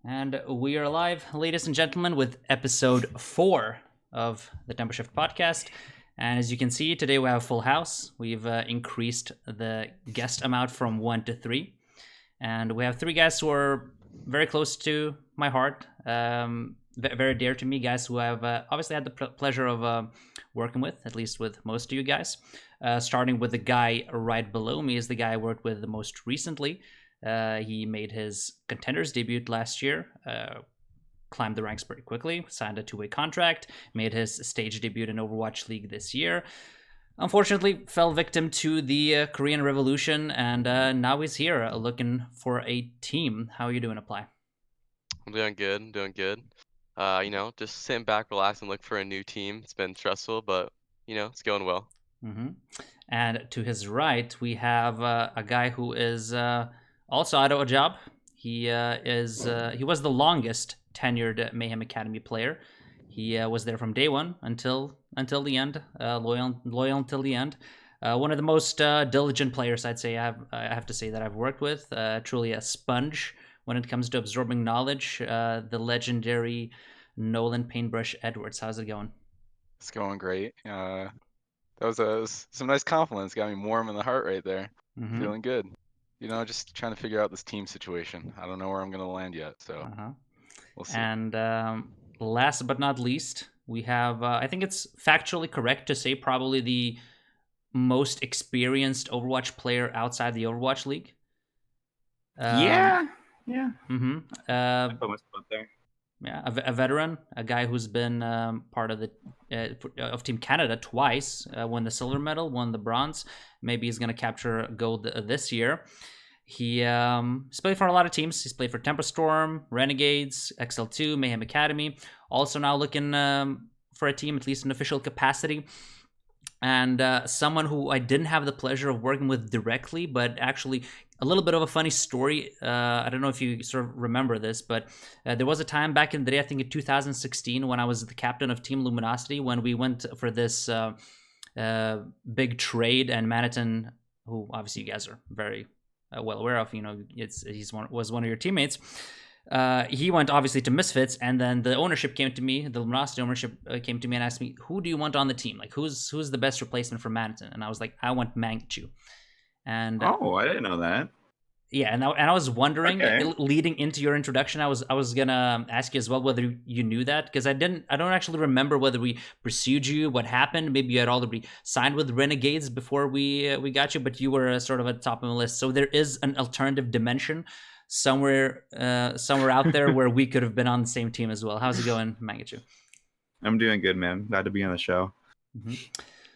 And we are live, ladies and gentlemen, with episode 4 of the Tempo Shift podcast. And as you can see, today we have a full house. We've increased the guest amount from 1 to 3. And we have 3 guys who are very close to my heart, very dear to me, guys who I've obviously had the pleasure of working with, at least with most of you guys. Starting with the guy right below me is the guy I worked with the most recently. He made his contenders debut last year, climbed the ranks pretty quickly, signed a 2-way contract, made his stage debut in Overwatch League this year. Unfortunately, fell victim to the Korean Revolution, and now he's here looking for a team. How are you doing, Apply? I'm doing good. Just sitting back, relaxing, look for a new team. It's been stressful, but, it's going well. Mm-hmm. And to his right, we have a guy who is also out of a job. He was the longest tenured Mayhem Academy player. He was there from day one until the end, loyal until the end. One of the most diligent players I'd say I have to say that I've worked with. Truly a sponge when it comes to absorbing knowledge. The legendary Nolan Paintbrush Edwards. How's it going? It's going great. That was some nice compliments. Got me warm in the heart right there. Mm-hmm. Feeling good. Just trying to figure out this team situation. I don't know where I'm going to land yet, so we'll see. And last but not least, we have, I think it's factually correct to say, probably the most experienced Overwatch player outside the Overwatch League. Yeah. Mm-hmm. I put myself up there. Yeah, a veteran, a guy who's been part of the of Team Canada twice, won the silver medal, won the bronze. Maybe he's going to capture gold this year. He's played for a lot of teams. He's played for Tempo Storm, Renegades, XL2, Mayhem Academy. Also now looking for a team, at least in official capacity. And someone who I didn't have the pleasure of working with directly, but actually a little bit of a funny story. I don't know if you sort of remember this, but there was a time back in the day, I think in 2016, when I was the captain of Team Luminosity, when we went for this big trade, and Manhattan, who obviously you guys are very well aware of, was one of your teammates. He went obviously to Misfits, and then the ownership came to me. The Luminosity ownership came to me and asked me, "Who do you want on the team? Like, who's the best replacement for Manhattan?" And I was like, "I want Mangachu." And oh, I didn't know that. Yeah, and I was wondering, leading into your introduction, I was gonna ask you as well whether you knew that, because I don't actually remember whether we pursued you, what happened. Maybe you had already signed with Renegades before we got you, but you were sort of at the top of the list. So there is an alternative dimension somewhere out there where we could have been on the same team as well. How's it going, Mangachu? I'm doing good, man. Glad to be on the show. Mm-hmm.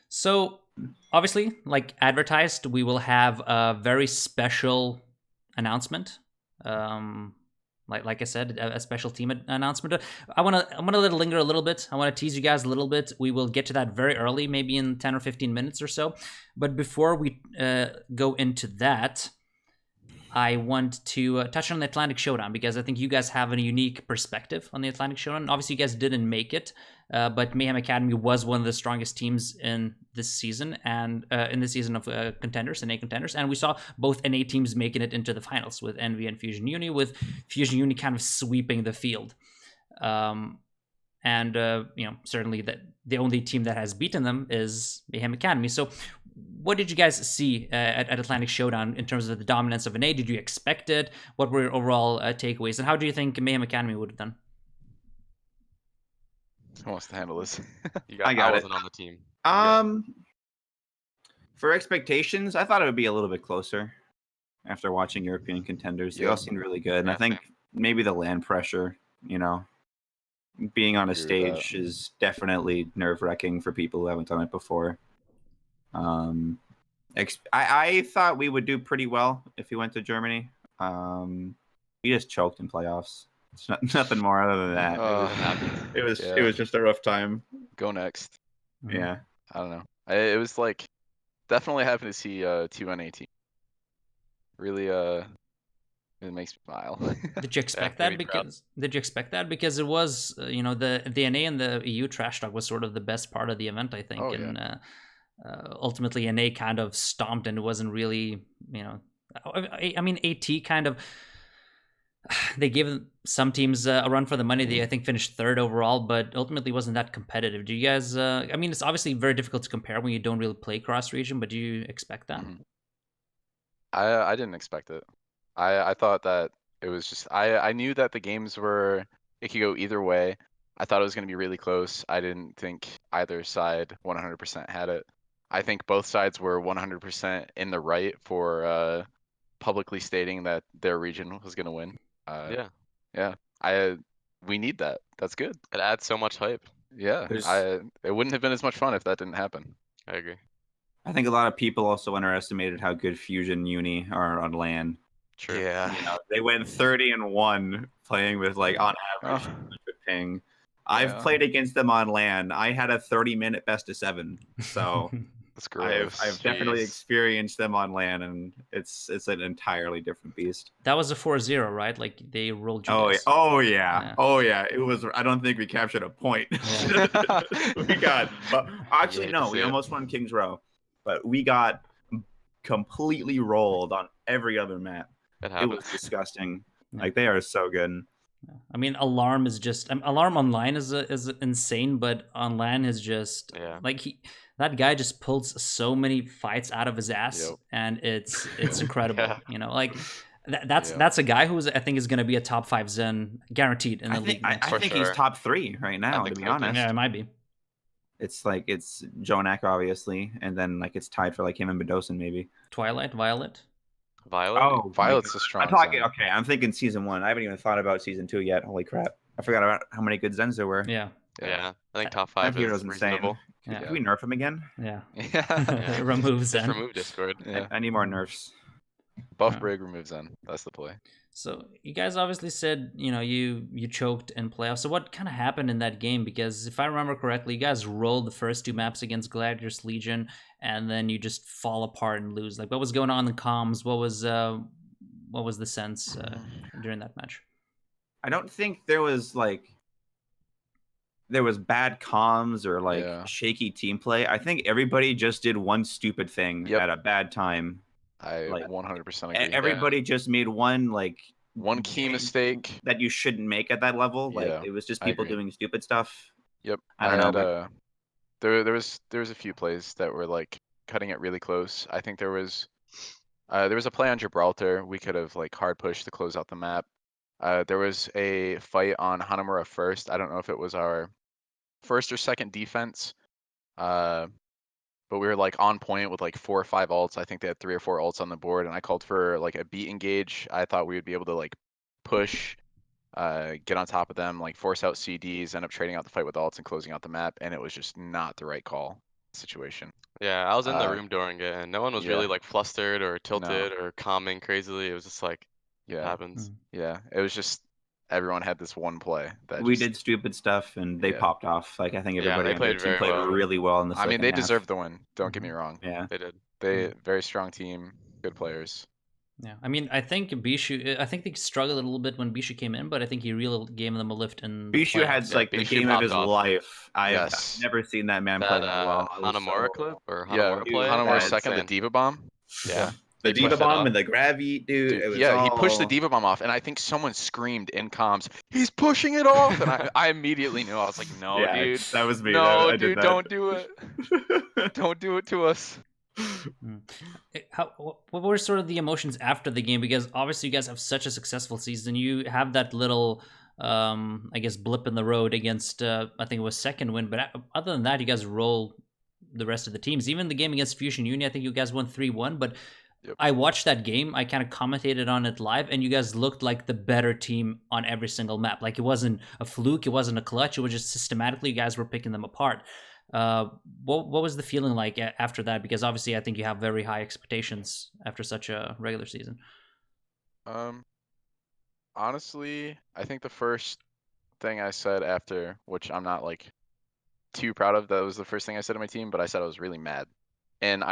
So obviously, like advertised, we will have a very special announcement. Like I said, a special team announcement. I'm gonna let it linger a little bit. I want to tease you guys a little bit. We will get to that very early, maybe in 10 or 15 minutes or so. But before we go into that, I want to touch on the Atlantic Showdown, because I think you guys have a unique perspective on the Atlantic Showdown. Obviously, you guys didn't make it, but Mayhem Academy was one of the strongest teams in this season, and in the season of contenders, NA contenders. And we saw both NA teams making it into the finals with Envy and Fusion Uni, with Fusion Uni kind of sweeping the field. Certainly that the only team that has beaten them is Mayhem Academy. So what did you guys see at Atlantic Showdown in terms of the dominance of NA? Did you expect it? What were your overall takeaways? And how do you think Mayhem Academy would have done? Who wants to handle this? I wasn't on the team. For expectations, I thought it would be a little bit closer after watching European contenders. They all seemed really good. And I think maybe the land pressure, being on a stage is definitely nerve-wracking for people who haven't done it before. I thought we would do pretty well if we went to Germany. We just choked in playoffs. It's nothing more other than that. It was just a rough time. Go next. Yeah. I don't know. It was like definitely happy to see 2 NA team. Really it makes me smile. Did you expect that? Because it was the NA and the EU trash talk was sort of the best part of the event, I think. Ultimately NA kind of stomped, and it wasn't really, I mean, AT kind of they gave some teams a run for the money. They, I think, finished third overall, but ultimately wasn't that competitive. Do you guys? I mean, it's obviously very difficult to compare when you don't really play cross region, but do you expect that? I didn't expect it. I thought that it was just I knew that the games were it could go either way. I thought it was going to be really close. I didn't think either side 100% had it. I think both sides were 100% in the right for publicly stating that their region was going to win. Yeah, Yeah. We need that. That's good. it adds so much hype. Yeah. It wouldn't have been as much fun if that didn't happen. I agree. I think a lot of people also underestimated how good Fusion Uni are on LAN. True. Yeah. You know, they went 30-1 playing with like on average Oh. 100 ping. I've Yeah. played against them on LAN. I had a 30-minute best of 7. So That's gross. I've definitely Jeez. experienced them on LAN, and it's an entirely different beast. That was a 4-0, right? Like they rolled you Oh, guys. oh yeah. Yeah. Oh yeah. It was. I don't think we captured a point. Yeah. We got. But actually, hate to no. see We it. almost won Kings Row, but we got completely rolled on every other map. It It happens. was disgusting. Yeah. Like they are so good. I mean, Alarm is just Alarm online is insane, but on LAN is just Yeah. like that guy just pulls so many fights out of his ass, Yep. and it's incredible. Yeah. You know, like that's Yeah. that's a guy who I think is going to be a top 5 Zen guaranteed in the I league. think I, next I For think year. he's sure. top 3 right now. To think be so, too. honest, Yeah, it might be. it's like it's Jonak obviously, and then like it's tied for like him and Bedosin maybe. Twilight, Violet. Violet. Oh, Violet's a strong I'm talking. Zen. Okay, I'm thinking season 1. I haven't even thought about season 2 yet. Holy crap! I forgot about how many good Zens there were. Yeah, Yeah. I think top That 5 hero's is insane. reasonable. yeah, Can we nerf him again? yeah. Yeah. Remove Just Zen. remove Discord. Yeah. I need more nerfs. Buff Yeah. Brig removes Zen. That's the play. So you guys obviously said you choked in playoffs. So what kind of happened in that game? Because if I remember correctly, you guys rolled the first 2 maps against Gladiators Legion, and then you just fall apart and lose. Like what was going on in the comms? What was the sense during that match? I don't think there was bad comms or like Yeah. shaky team play. I think everybody just did one stupid thing Yep. at a bad time. I Like, 100% agree. Everybody just made one One key game mistake. that you shouldn't make at that level. Like Yeah, it was just I people agree. doing stupid stuff. Yep. I don't know. had there was a few plays that were like cutting it really close. I think there was a play on Gibraltar. We could have like hard pushed to close out the map. There was a fight on Hanamura first. I don't know if it was our first or second defense. But we were like on point with like 4 or 5 ults. I think they had 3 or 4 ults on the board, and I called for like a beat engage. I thought we would be able to like push, get on top of them, like force out CDs, end up trading out the fight with ults and closing out the map, and it was just not the right call situation. Yeah, I was in the Uh, room during it, and no one was yeah. really like flustered or tilted or calming crazily. It was just like it Yeah. happens. Yeah. It was just everyone had this one play that We just, did stupid stuff and they Yeah. popped off. Like I think Yeah, everybody they on their played team very played well. really well in the I mean, second they half. deserved the win. Don't get me wrong. Yeah. They did. They very strong team, good players. Yeah, I mean, I think Bishu. I think they struggled a little bit when Bishu came in, but I think he really gave them a lift in. the Bishu had playoffs. like the Bishu game of popped his off. life. I've Yes. never seen that man That play that well. It was Hanamura clip or Yeah, Hanamura play. Hanamura's that's second, the insane. Diva Bomb. Yeah. the He Diva pushed it Bomb off. and the Gravy, dude. Dude, It was yeah, he pushed the all- Diva Bomb off, and I think someone screamed in comms, "He's pushing it off!" And I immediately knew. I was like, "No, Yeah, dude, that was me. no, I did dude, that. don't do it, don't do it to us." What were sort of the emotions after the game? Because obviously you guys have such a successful season. You have that little, I guess, blip in the road against, I think it was second win. But other than that, you guys roll the rest of the teams. Even the game against Fusion Union, I think you guys won 3-1. But Yep. I watched that game. I kind of commentated on it live, and you guys looked like the better team on every single map. Like it wasn't a fluke, it wasn't a clutch. It was just systematically you guys were picking them apart. What was the feeling like after that? Because obviously, I think you have very high expectations after such a regular season. Honestly, I think the first thing I said after, which I'm not like too proud of, that was the first thing I said to my team, but I said I was really mad, and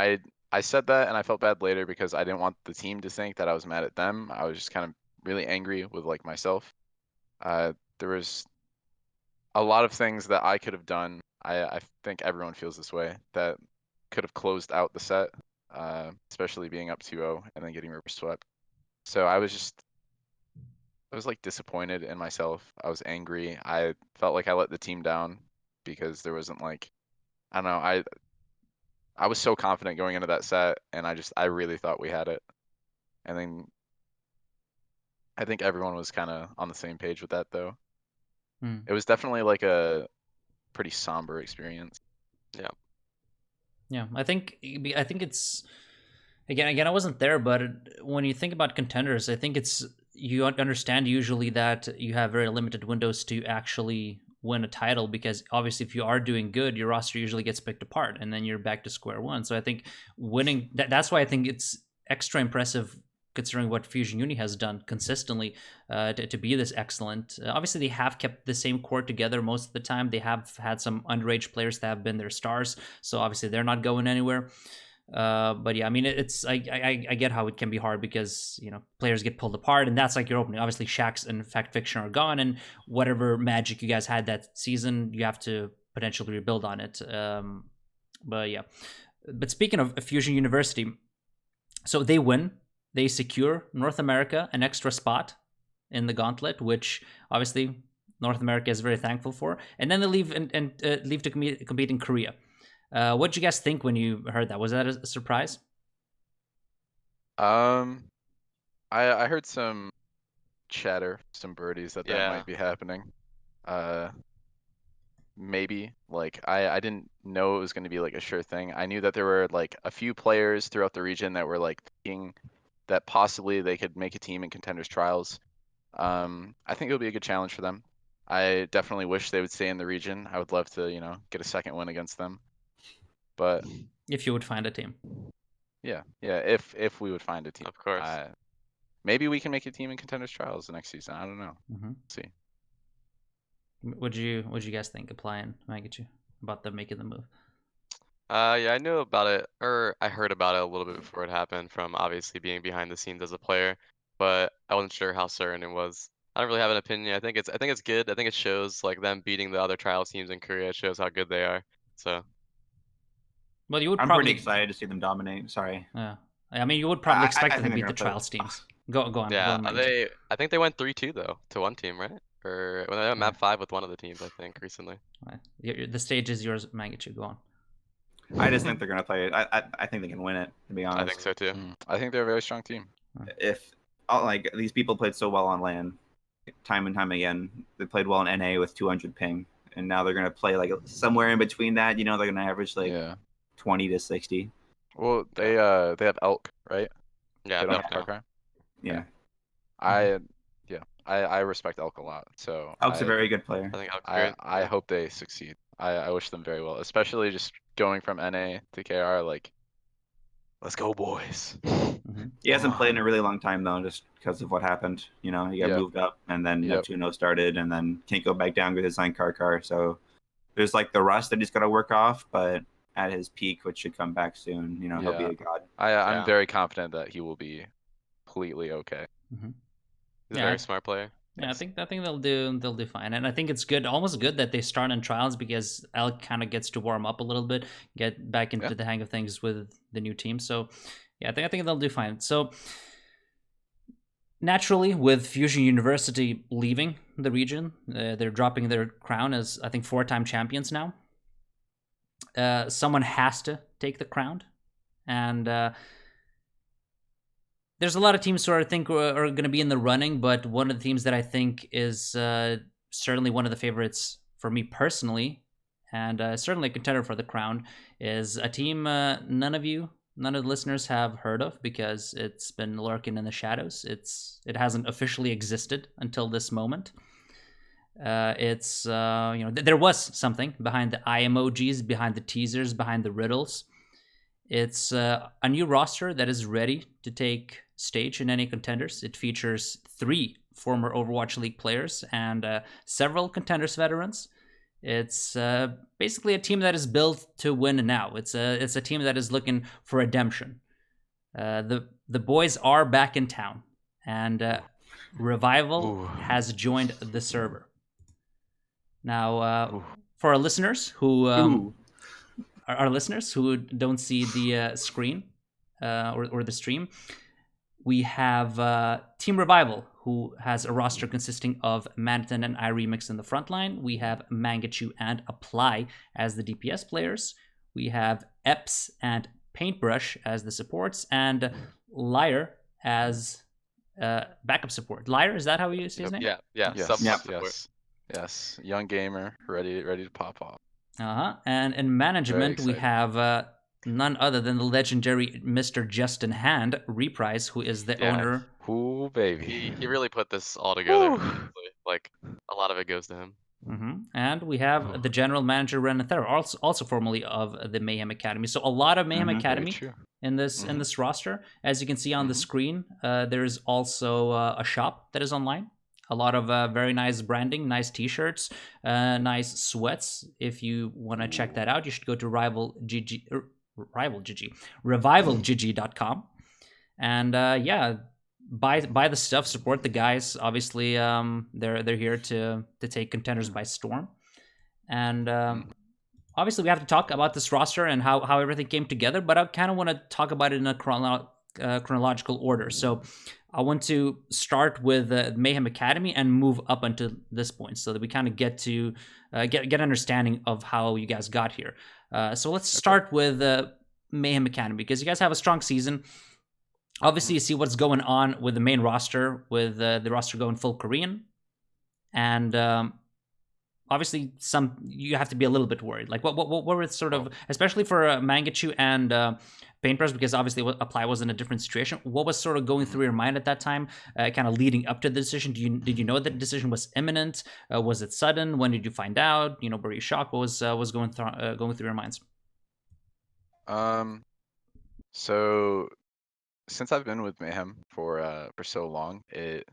I said that, and I felt bad later because I didn't want the team to think that I was mad at them. I was just kind of really angry with like myself. There was a lot of things that I could have done. I think everyone feels this way, that could have closed out the set, especially being up 2-0 and then getting reverse swept. So I was just I was like disappointed in myself. I was angry. I felt like I let the team down because there wasn't like, I don't know. I was so confident going into that set, and I really thought we had it. And then I think everyone was kind of on the same page with that, though. It was definitely like a pretty somber experience. Yeah. Yeah, I think it's again I wasn't there, but when you think about contenders, I think it's you understand usually that you have very limited windows to actually win a title, because obviously if you are doing good, your roster usually gets picked apart and then you're back to square one. So I think winning that's why I think it's extra impressive considering what Fusion Uni has done consistently to be this excellent. Obviously, they have kept the same core together most of the time. They have had some underage players that have been their stars, so obviously they're not going anywhere. But yeah, I mean, I get how it can be hard because players get pulled apart, and that's like your opening. Obviously, Shax and Fact Fiction are gone, and whatever magic you guys had that season, you have to potentially rebuild on it. But yeah, but speaking of Fusion University, so they win. They secure North America an extra spot in the gauntlet, which obviously North America is very thankful for. And then they leave and leave to compete in Korea. What did you guys think when you heard that? Was that a surprise? I heard some chatter, some birdies that might be happening. Maybe like I didn't know it was going to be like a sure thing. I knew that there were like a few players throughout the region that were like thinking that possibly they could make a team in contenders trials. I think it'll be a good challenge for them. I definitely wish they would stay in the region. I would love to, get a second win against them. But if you would find a team. Yeah, if we would find a team. Of course. Maybe we can make a team in contenders trials the next season. I don't know. See. What do you guys think, applying Mangachu, about them making the move? Yeah, I knew about it, or I heard about it a little bit before it happened from obviously being behind the scenes as a player, but I wasn't sure how certain it was. I don't really have an opinion. I think it's good. I think it shows like them beating the other trials teams in Korea. It shows how good they are. So. Well, you would. I'm probably pretty excited to see them dominate. Sorry. Yeah, I mean, you would probably expect them to beat the play. trials teams. Go on. Yeah, go on, I think they went 3-2 though to one team, right? Or when they went map 5 with one of the teams, I think recently. Right. The stage is yours, Mangachu. Go on. I just think they're gonna play it. I think they can win it. To be honest, I think so too. I think they're a very strong team. If like these people played so well on LAN, time and time again, they played well in NA with 200 ping, and now they're gonna play like somewhere in between that. They're gonna average like 20 to 60. Well, they have Elk, right? Yeah, they don't have Far Cry. Yeah. I respect Elk a lot. So Elk's a very good player. I think Elk's great. I hope they succeed. I wish them very well, especially just going from NA to KR. Like, let's go, boys. He hasn't played in a really long time though, just because of what happened. He got moved up, and then Neptuno started, and then can't go back down because his car. So there's like the rust that he's got to work off, but at his peak, which should come back soon, he'll be a god. I'm very confident that he will be completely okay. He's a very smart player. Yeah, I think they'll do fine, and I think it's good, almost good that they start in trials because Elk kind of gets to warm up a little bit, get back into the hang of things with the new team. So, yeah, I think they'll do fine. So, naturally, with Fusion University leaving the region, they're dropping their crown as I think 4-time champions now. Someone has to take the crown, and there's a lot of teams who I think are going to be in the running, but one of the teams that I think is certainly one of the favorites for me personally, and certainly a contender for the crown, is a team none of the listeners have heard of because it's been lurking in the shadows. It hasn't officially existed until this moment. There was something behind the eye emojis, behind the teasers, behind the riddles. It's a new roster that is ready to take stage in any contenders. It features 3 former Overwatch League players and several contenders veterans. It's basically a team that is built to win now. It's a team that is looking for redemption. The boys are back in town, and Revival has joined the server. Now, for our listeners who don't see the screen or the stream, we have Team Revival, who has a roster consisting of Manton and iRemix in the front line. We have Mangachu and Apply as the DPS players. We have Eps and Paintbrush as the supports, and Liar as backup support. Liar, is that how you say his name? Yeah. Yes. Sub Yep. support. Yes. Young gamer, ready to pop off. And in management, we excited. have none other than the legendary Mr. Justin Hand, Reprise, who is the Yeah. owner. Ooh, baby. He really put this all together. Whew. Honestly. Like a lot of it goes to him. And we have the general manager, Renan Thera, also formerly of the Mayhem Academy. So a lot of Mayhem Academy Very true. in this roster. As you can see on the screen, there's also a shop that is online. A lot of very nice branding, nice t-shirts, nice sweats. If you want to check that out, you should go to revivalgg.com. And buy the stuff, support the guys. Obviously, they're here to take contenders by storm. And obviously, we have to talk about this roster and how everything came together. But I kind of want to talk about it in a chronological order. So I want to start with Mayhem Academy and move up until this point, so that we kind of get to get an understanding of how you guys got here. So let's start with Mayhem Academy, because you guys have a strong season. Obviously, you see what's going on with the main roster, with the roster going full Korean, and obviously you have to be a little bit worried. Like what were sort of, especially for Mangachu and Paintbrush, because obviously Apply was in a different situation. What was sort of going through your mind at that time, kind of leading up to the decision? Did you know that the decision was imminent? Was it sudden? When did you find out? Were you shocked? What was going through your minds? So since I've been with Mayhem for so long, it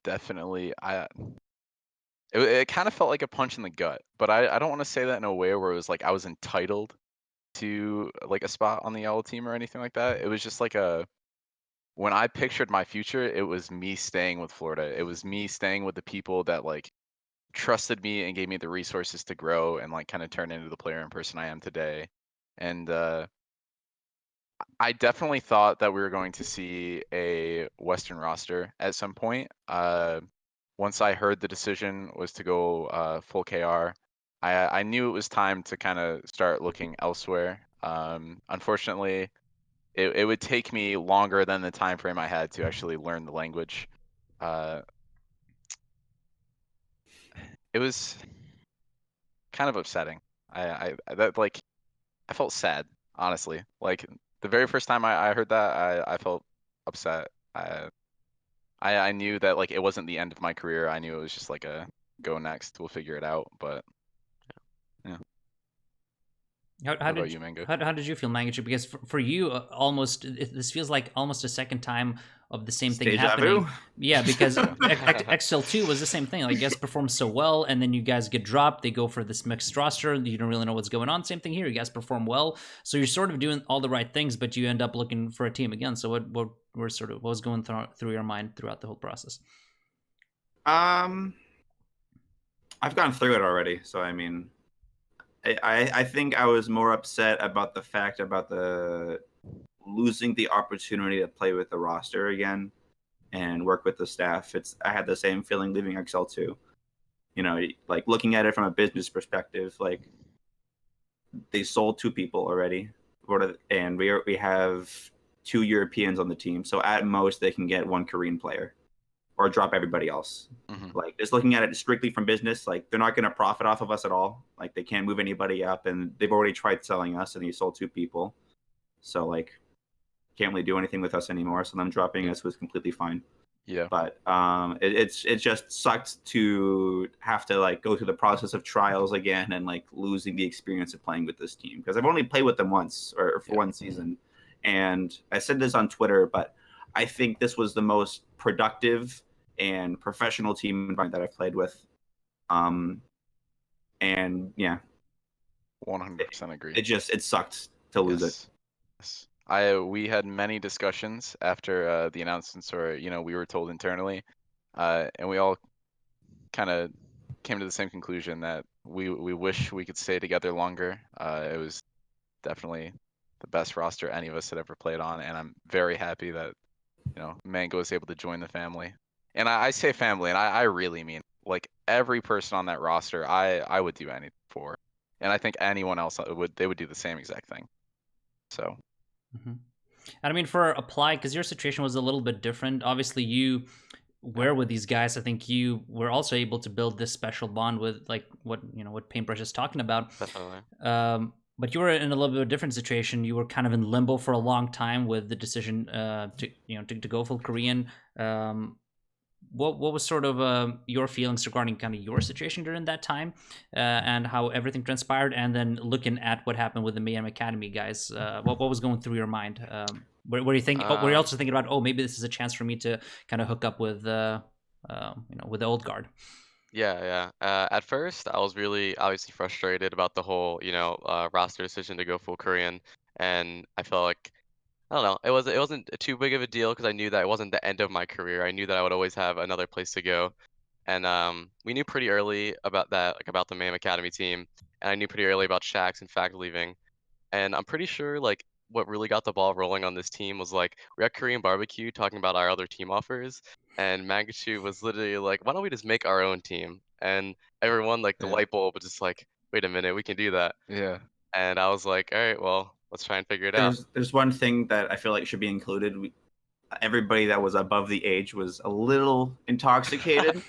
definitely it kind of felt like a punch in the gut. But I don't want to say that in a way where it was like I was entitled to like a spot on the yellow team or anything like that. It was just like when I pictured my future, it was me staying with Florida. It was me staying with the people that like trusted me and gave me the resources to grow and like kind of turn into the player and person I am today. And I definitely thought that we were going to see a Western roster at some point. Once I heard the decision was to go full KR, I knew it was time to kind of start looking elsewhere. Unfortunately, it would take me longer than the time frame I had to actually learn the language. It was kind of upsetting. I felt sad, honestly. Like the very first time I heard that, I felt upset. I knew that like it wasn't the end of my career. I knew it was just like a go next. We'll figure it out. But yeah. How What did about you, Mango? How did you feel, Mangachu? Because for you, this feels like almost a second time of the same thing Deja happening. vu? Yeah, because XL2 was the same thing. Like, you guys perform so well, and then you guys get dropped. They go for this mixed roster. You don't really know what's going on. Same thing here. You guys perform well, so you're sort of doing all the right things, but you end up looking for a team again. So what was going through your mind throughout the whole process? I've gone through it already, so I mean, I think I was more upset about the fact about the losing the opportunity to play with the roster again and work with the staff. I had the same feeling leaving XL2. Like looking at it from a business perspective, like they sold 2 people already, and we have 2 Europeans on the team. So at most they can get 1 Korean player or drop everybody else. Like just looking at it strictly from business, like they're not going to profit off of us at all. Like they can't move anybody up, and they've already tried selling us, and they sold 2 people. So like can't really do anything with us anymore. So them dropping us was completely fine. Yeah. But it just sucked to have to like go through the process of trials again and like losing the experience of playing with this team, because I've only played with them once or for 1 season. And I said this on Twitter, but I think this was the most productive and professional team environment that I've played with. And yeah, 100% agree. It sucked to lose it. Yes. We had many discussions after the announcements, or we were told internally, and we all kind of came to the same conclusion that we wish we could stay together longer. It was definitely the best roster any of us had ever played on, and I'm very happy that Mango was able to join the family. And I say family, and I really mean like every person on that roster. I would do anything for, and I think anyone else would do the same exact thing. So. And I mean, for Apply, because your situation was a little bit different. Obviously, you were with these guys. I think you were also able to build this special bond with, like, what Paintbrush is talking about. Definitely. But you were in a little bit of a different situation. You were kind of in limbo for a long time with the decision to go full Korean. What was sort of your feelings regarding kind of your situation during that time, and how everything transpired, and then looking at what happened with the Mayhem Academy guys? What was going through your mind? Were you thinking? Were you also thinking about, oh, maybe this is a chance for me to kind of hook up with with the old guard? Yeah. At first, I was really obviously frustrated about the whole, roster decision to go full Korean, and I felt like, I don't know, it wasn't too big of a deal because I knew that it wasn't the end of my career. I knew that I would always have another place to go, and we knew pretty early about that, like about the Mayhem Academy team, and I knew pretty early about Shax and Fact leaving, and I'm pretty sure like what really got the ball rolling on this team was like we had Korean barbecue talking about our other team offers, and Mangachu was literally like, why don't we just make our own team? And everyone, like, the Yeah. light bulb was just like, wait a minute, we can do that. Yeah. And I was like, all right, well, let's try and figure it out. There's one thing that I feel like should be included. Everybody that was above the age was a little intoxicated.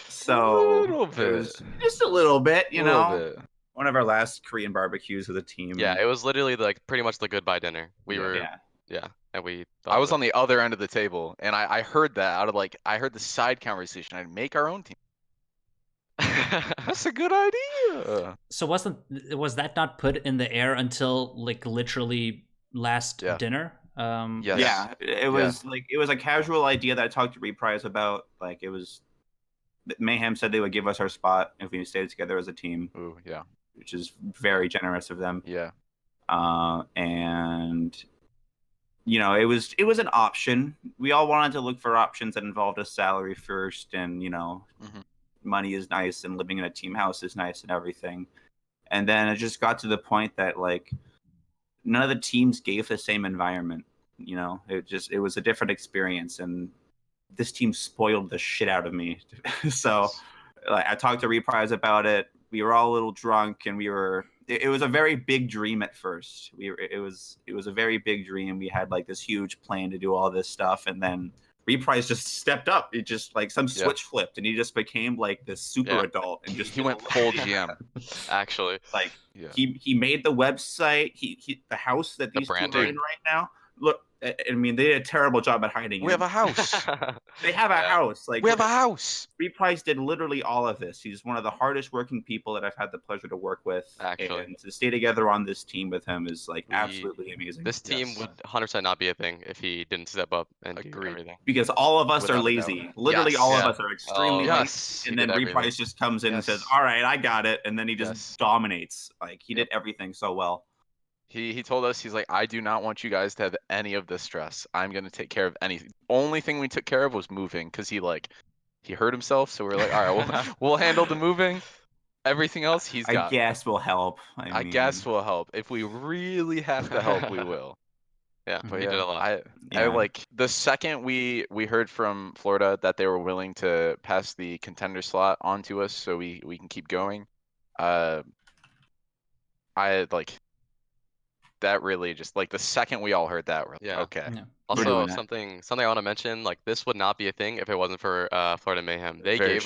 So little it bit. was just a little bit, you Little know. bit. One of our last Korean barbecues with a team. Yeah, it was literally like pretty much the goodbye dinner. We Yeah. were, Yeah. and we I thought was of on the other end of the table, and I heard that out of like I heard the side conversation. I'd make our own team. it. That's a good idea. So was that not put in the air until like literally last Yeah. dinner? Yes. Yeah, it was like it was a casual idea that I talked to Reprise about. Like it was, Mayhem said they would give us our spot if we stayed together as a team, Ooh, yeah. which is very generous of them. Yeah. And it was an option. We all wanted to look for options that involved a salary first, and Mhm. money is nice, and living in a team house is nice, and everything. And then it just got to the point that like none of the teams gave the same environment. It was a different experience, and this team spoiled the shit out of me. So like, I talked to Reprise about it. We were all a little drunk, and it was a very big dream at first. It was a very big dream. We had like this huge plan to do all this stuff, and then Reprise just stepped up. It just like some switch flipped, and he just became like this super adult, and He went full GM. Actually. Like he made the website. He the house that these two are in right now. Look, I mean, they did a terrible job at hiding it. We have a house. They have a house. Like we have a house. Reprise did literally all of this. He's one of the hardest working people that I've had the pleasure to work with. Actually. And to stay together on this team with him is like absolutely amazing. This team would 100% not be a thing if he didn't step up and do everything. Because all of us are lazy. Literally all of us are extremely lazy. And then Reprise just comes in and says, all right, I got it. And then he just dominates. Like he did everything so well. He told us, he's like, I do not want you guys to have any of this stress. I'm going to take care of anything. Only thing we took care of was moving, because he hurt himself. So we're like, all right, we'll handle the moving. Everything else he's got. I guess will help. I guess will help. If we really have to help, we will. Yeah, but he did a lot. I like the second we heard from Florida that they were willing to pass the contender slot onto us so we can keep going. I like that really just like the second we all heard that, we're like, okay. Yeah. Also, something I want to mention, like this would not be a thing if it wasn't for Florida Mayhem. They gave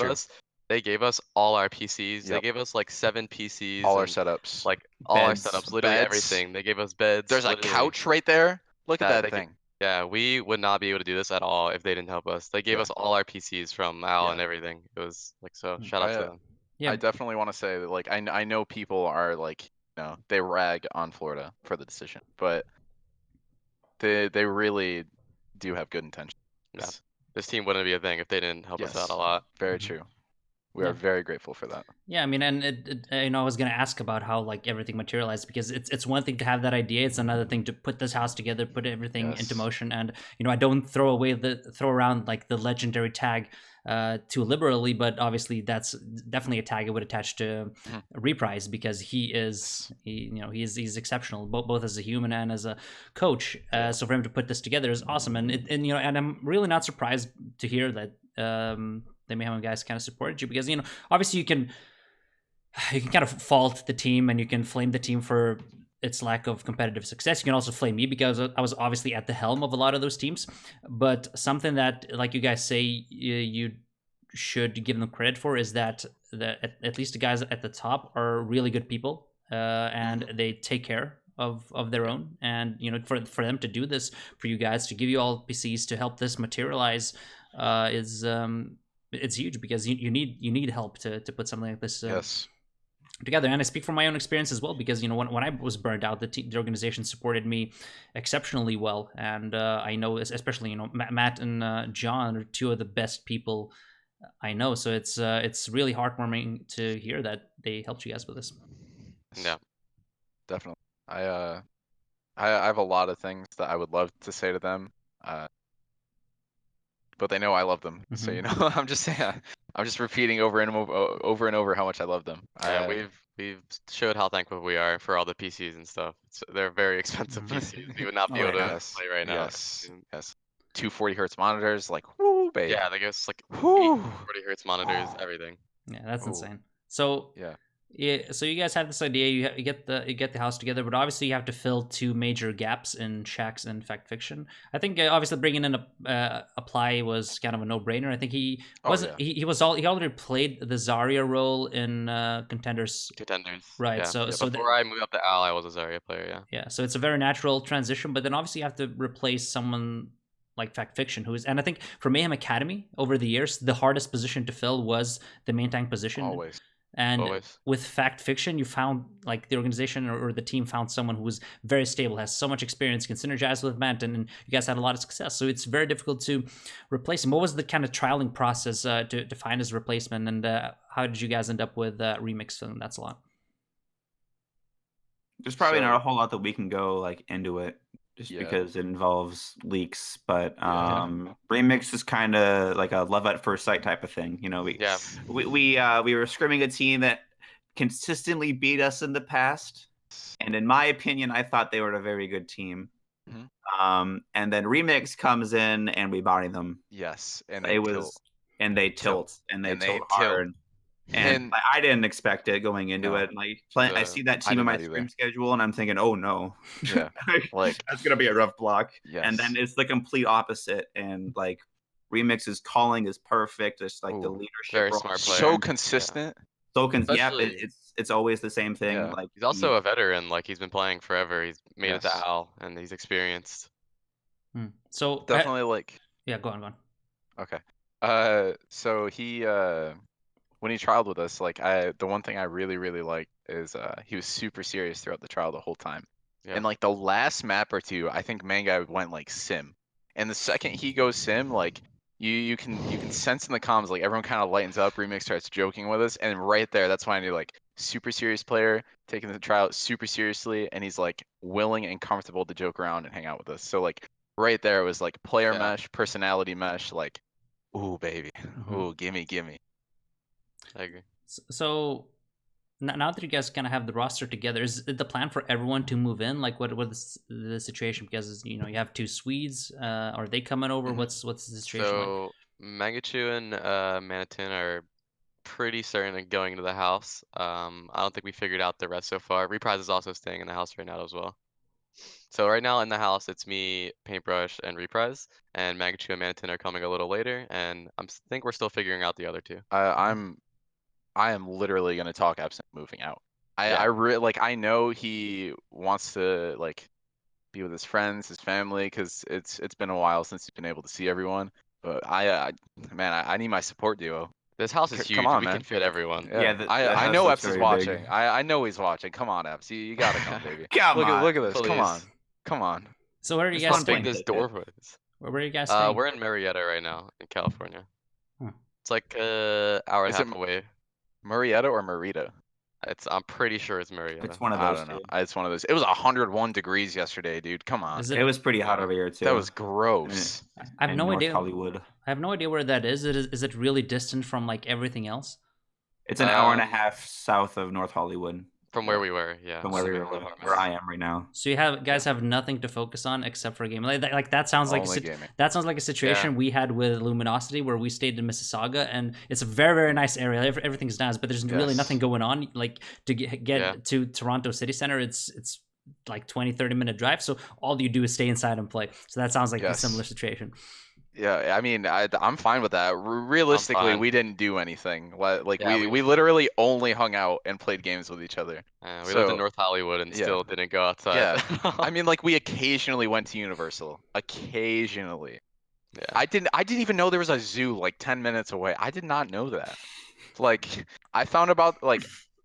us all our PCs. They gave us like 7 PCs. All our setups. Like all our setups, literally everything. They gave us beds. There's a couch right there. Look at that thing. Yeah, we would not be able to do this at all if they didn't help us. They gave us all our PCs from Al and everything. It was like, so shout out to them. Yeah. I definitely want to say that like I know people are like, they rag on Florida for the decision, but they really do have good intentions. Yeah. This team wouldn't be a thing if they didn't help us out a lot. Very true. We are very grateful for that. Yeah, I mean, and I was gonna ask about how like everything materialized, because it's one thing to have that idea, it's another thing to put this house together, put everything into motion. And I don't throw around like the legendary tag too liberally, but obviously that's definitely a tag I would attach to Reprise, because he's exceptional, both as a human and as a coach. So for him to put this together is awesome, and I'm really not surprised to hear that. The Mayhem guys kind of supported you, because obviously you can kind of fault the team and you can flame the team for its lack of competitive success. You can also flame me because I was obviously at the helm of a lot of those teams. But something that, like you guys say, you should give them credit for is that at least the guys at the top are really good people, and they take care of their own. And for them to do this for you guys, to give you all PCs, to help this materialize, is it's huge, because you need help to put something like this together. And I speak from my own experience as well, because when I was burned out, the organization supported me exceptionally well. And I know, especially Matt and John are two of the best people I know. So it's really heartwarming to hear that they helped you guys with this. Yeah, definitely. I have a lot of things that I would love to say to them, but they know I love them. So I'm just saying, I'm just repeating over and over how much I love them. Yeah, we've showed how thankful we are for all the PCs and stuff. they're very expensive PCs. We would not be able to play right now. Yes. 240 hertz monitors, like whoo, baby. Yeah, they give us like 40 hertz monitors, everything. Yeah, that's insane. So so you guys have this idea, you get the house together, but obviously you have to fill two major gaps in Shax and Fact Fiction. I think obviously bringing in Apply was kind of a no-brainer. I think he already played the Zarya role in Contenders. Right. Yeah. So before I moved up to Al, I was a Zarya player. Yeah. Yeah. So it's a very natural transition, but then obviously you have to replace someone like Fact Fiction, and I think for Mayhem Academy over the years, the hardest position to fill was the main tank position. Always. And with Fact Fiction, you found like the organization or the team found someone who was very stable, has so much experience, can synergize with Matt, and you guys had a lot of success. So it's very difficult to replace him. What was the kind of trialing process to find his replacement, and how did you guys end up with Remix Film? That's a lot. There's probably not a whole lot that we can go like into it, just because it involves leaks. But Remix is kind of like a love at first sight type of thing. We were scrimming a team that consistently beat us in the past, and in my opinion, I thought they were a very good team. And then Remix comes in and we body them. Yes, and they tilt hard. And I didn't expect it going into it. And I see that team in my stream schedule, and I'm thinking, oh no, like that's gonna be a rough block. Yes. And then it's the complete opposite. And like Remix's calling is perfect. It's like the leadership, very smart player, so consistent. It's always the same thing. Yeah. Like he's also a veteran. Like he's been playing forever. He's made it to Al, and he's experienced. So definitely go on. Okay. So he when he trialed with us, the one thing I really, really liked is he was super serious throughout the trial the whole time. Yeah. And like the last map or two, I think Manga went like sim. And the second he goes sim, like you can sense in the comms, like everyone kind of lightens up, Remix starts joking with us, and right there, that's why I knew like super serious player, taking the trial super seriously, and he's like willing and comfortable to joke around and hang out with us. So like right there was like player mesh, personality mesh, like, ooh baby, ooh gimme. I agree. So now that you guys kind of have the roster together, is it the plan for everyone to move in? Like, what is the situation? Because you have two Swedes. Are they coming over? What's the situation like? Mangachu and Manatun are pretty certain of going into the house. I don't think we figured out the rest so far. Reprise is also staying in the house right now as well. So right now in the house, it's me, Paintbrush, and Reprise, and Mangachu and Manatun are coming a little later, and I think we're still figuring out the other two. I am literally gonna talk absent moving out. I know he wants to like be with his friends, his family, because it's been a while since he's been able to see everyone. But I need my support duo. This house is huge. Come on, we man. can fit everyone. Yeah, I know Epps is watching. I know he's watching. Come on, Epps. You gotta come, baby. Look at this. Please. Come on. So where are you guys staying? This door was. Where are you guys staying? We're in Marietta right now, in California. It's like hour and Is a it half away. Murrieta or Merida? I'm pretty sure it's Marietta. It's one of I those don't know. two. It's one of those. It was 101 degrees yesterday, dude. Come on. Is It was pretty hot Yeah. over here too. That was in- gross. I have in no North idea. Hollywood. I have no idea where that is. Is it really distant from like everything else? It's an hour and a Um, half south of North Hollywood, From where we were, yeah. from where we living were in the living, where apartments. I am right now. So you guys have nothing to focus on except for gaming. Like that sounds like Only gaming. that sounds like a situation we had with Luminosity where we stayed in Mississauga, and it's a very nice area. Everything's nice, but there's really Yes. nothing going on. Like to get Yeah. to Toronto City Center, it's like 20-30 minute drive. So all you do is stay inside and play. So that sounds like a Yes. similar situation. Yeah, I mean, I'm fine with that. Realistically, fine. we didn't do anything. Like Yeah, we literally only hung out and played games with each other. we lived So, in North Hollywood and yeah. still didn't go outside. Yeah. I mean, like we occasionally went to Universal. Occasionally. yeah. I didn't even know there was a zoo like 10 minutes away. I did not know that. Like I found about like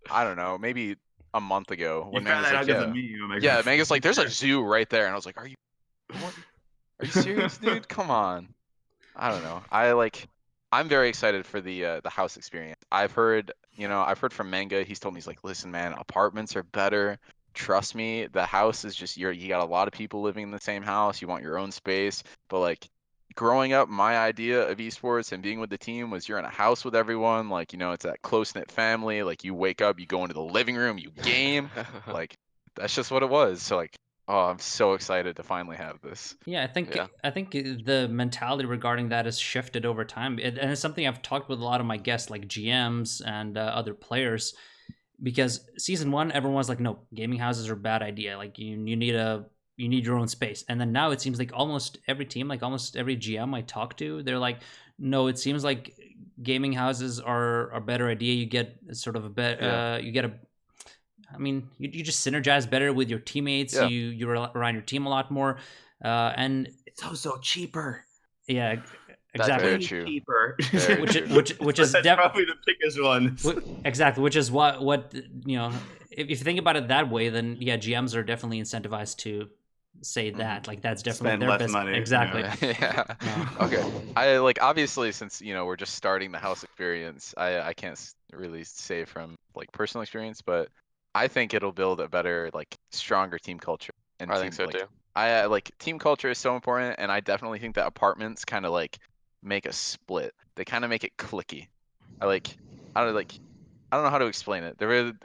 I don't know, maybe a month ago when Manga's like, yeah, Manga's like, there's a zoo right there, and I was like, what? Are you serious, dude? Come on. I don't know. I'm very excited for the house experience. I've heard from Manga. He's told me, he's like, listen, man, apartments are better. Trust me, the house is just you got a lot of people living in the same house. You want your own space, but like growing up, my idea of esports and being with the team was you're in a house with everyone. Like, it's that close knit family. Like you wake up, you go into the living room, you game. Like that's just what it was. So like, oh, I'm so excited to finally have this. Yeah, Yeah. I think the mentality regarding that has shifted over time, and it's something I've talked with a lot of my guests, like GMs and other players, because season one, everyone was like, "No, gaming houses are a bad idea. Like you need your own space." And then now it seems like almost every team, like almost every GM I talk to, they're like, "No, it seems like gaming houses are a better idea. You get sort of a better, you get a." I mean, you just synergize better with your teammates. Yeah. You rely on your team a lot more, and It's also cheaper. yeah, That's exactly. very Way true. cheaper. Very Which is That's probably the biggest one. exactly, which is what if you think about it that way, then yeah, GMs are definitely incentivized to say that. Like that's definitely Spend their less best. money, Exactly. Yeah. Yeah. Okay. I like obviously since we're just starting the house experience, I can't really say from like personal experience, but I think it'll build a better like stronger team culture. And I think so like, too. I like team culture is so important, and I definitely think that apartments kind of like make a split. They kind of make it clicky. I don't know how to explain it.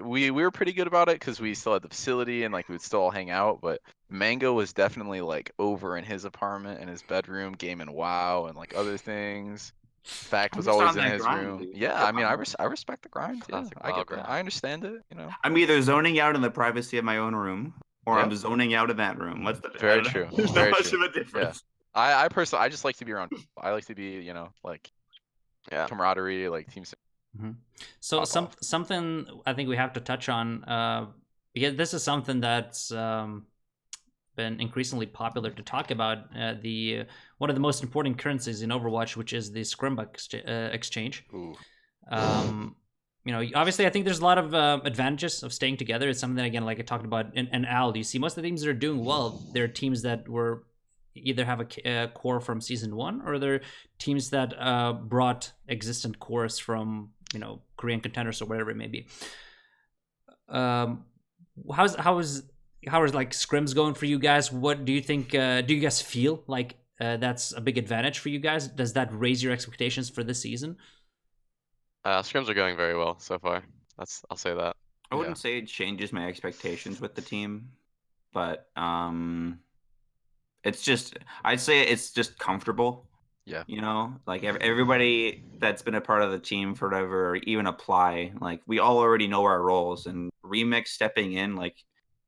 We were pretty good about it because we still had the facility and like we would still all hang out. But Mango was definitely like over in his apartment in his bedroom gaming WoW and like other things. Fact was I'm just always on in that his grind, room. dude. Yeah, Come I mean, on. I respect the grind. Yeah, Classic I WoW get that. grind. I understand it. I'm either zoning out in the privacy of my own room, or Yeah. I'm zoning out in that room. What's the Very I don't know. true. There's Very not much true. of a difference. I personally, I just like to be around people. I like to be, like Yeah. camaraderie, like team. So Pop off. something I think we have to touch on, because this is something that's been increasingly popular to talk about. The one of the most important currencies in Overwatch, which is the Scrim exchange. Ooh. Obviously, I think there's a lot of advantages of staying together. It's something that, again, like I talked about in Al, you see most of the teams that are doing well, they're teams that were either have a core from season one, or they're teams that brought existent cores from Korean contenders or whatever it may be. How is like scrims going for you guys? What do you think? Do you guys feel like that's a big advantage for you guys? Does that raise your expectations for this season? Scrims are going very well so far. I'll say that. I wouldn't say it changes my expectations with the team, but it's just, I'd say it's just comfortable. Yeah. Like everybody that's been a part of the team forever, or even apply, like we all already know our roles, and Remix stepping in, like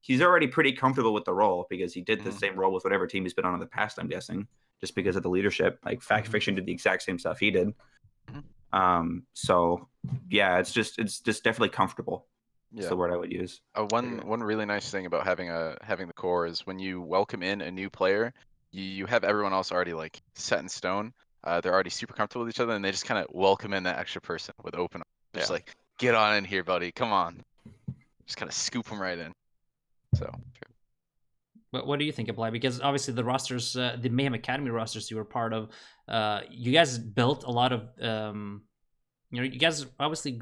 he's already pretty comfortable with the role because he did the same role with whatever team he's been on in the past, I'm guessing, just because of the leadership. Like Fact Fiction did the exact same stuff he did. So yeah, it's just definitely comfortable. That's the word I would use. One really nice thing about having the core is when you welcome in a new player, you have everyone else already like set in stone. They're already super comfortable with each other, and they just kind of welcome in that extra person with open arms. Just like, get on in here, buddy. Come on. Just kind of scoop them right in. So. But what do you think, Apply? Because obviously the rosters, the Mayhem Academy rosters you were part of, you guys built a lot of you guys obviously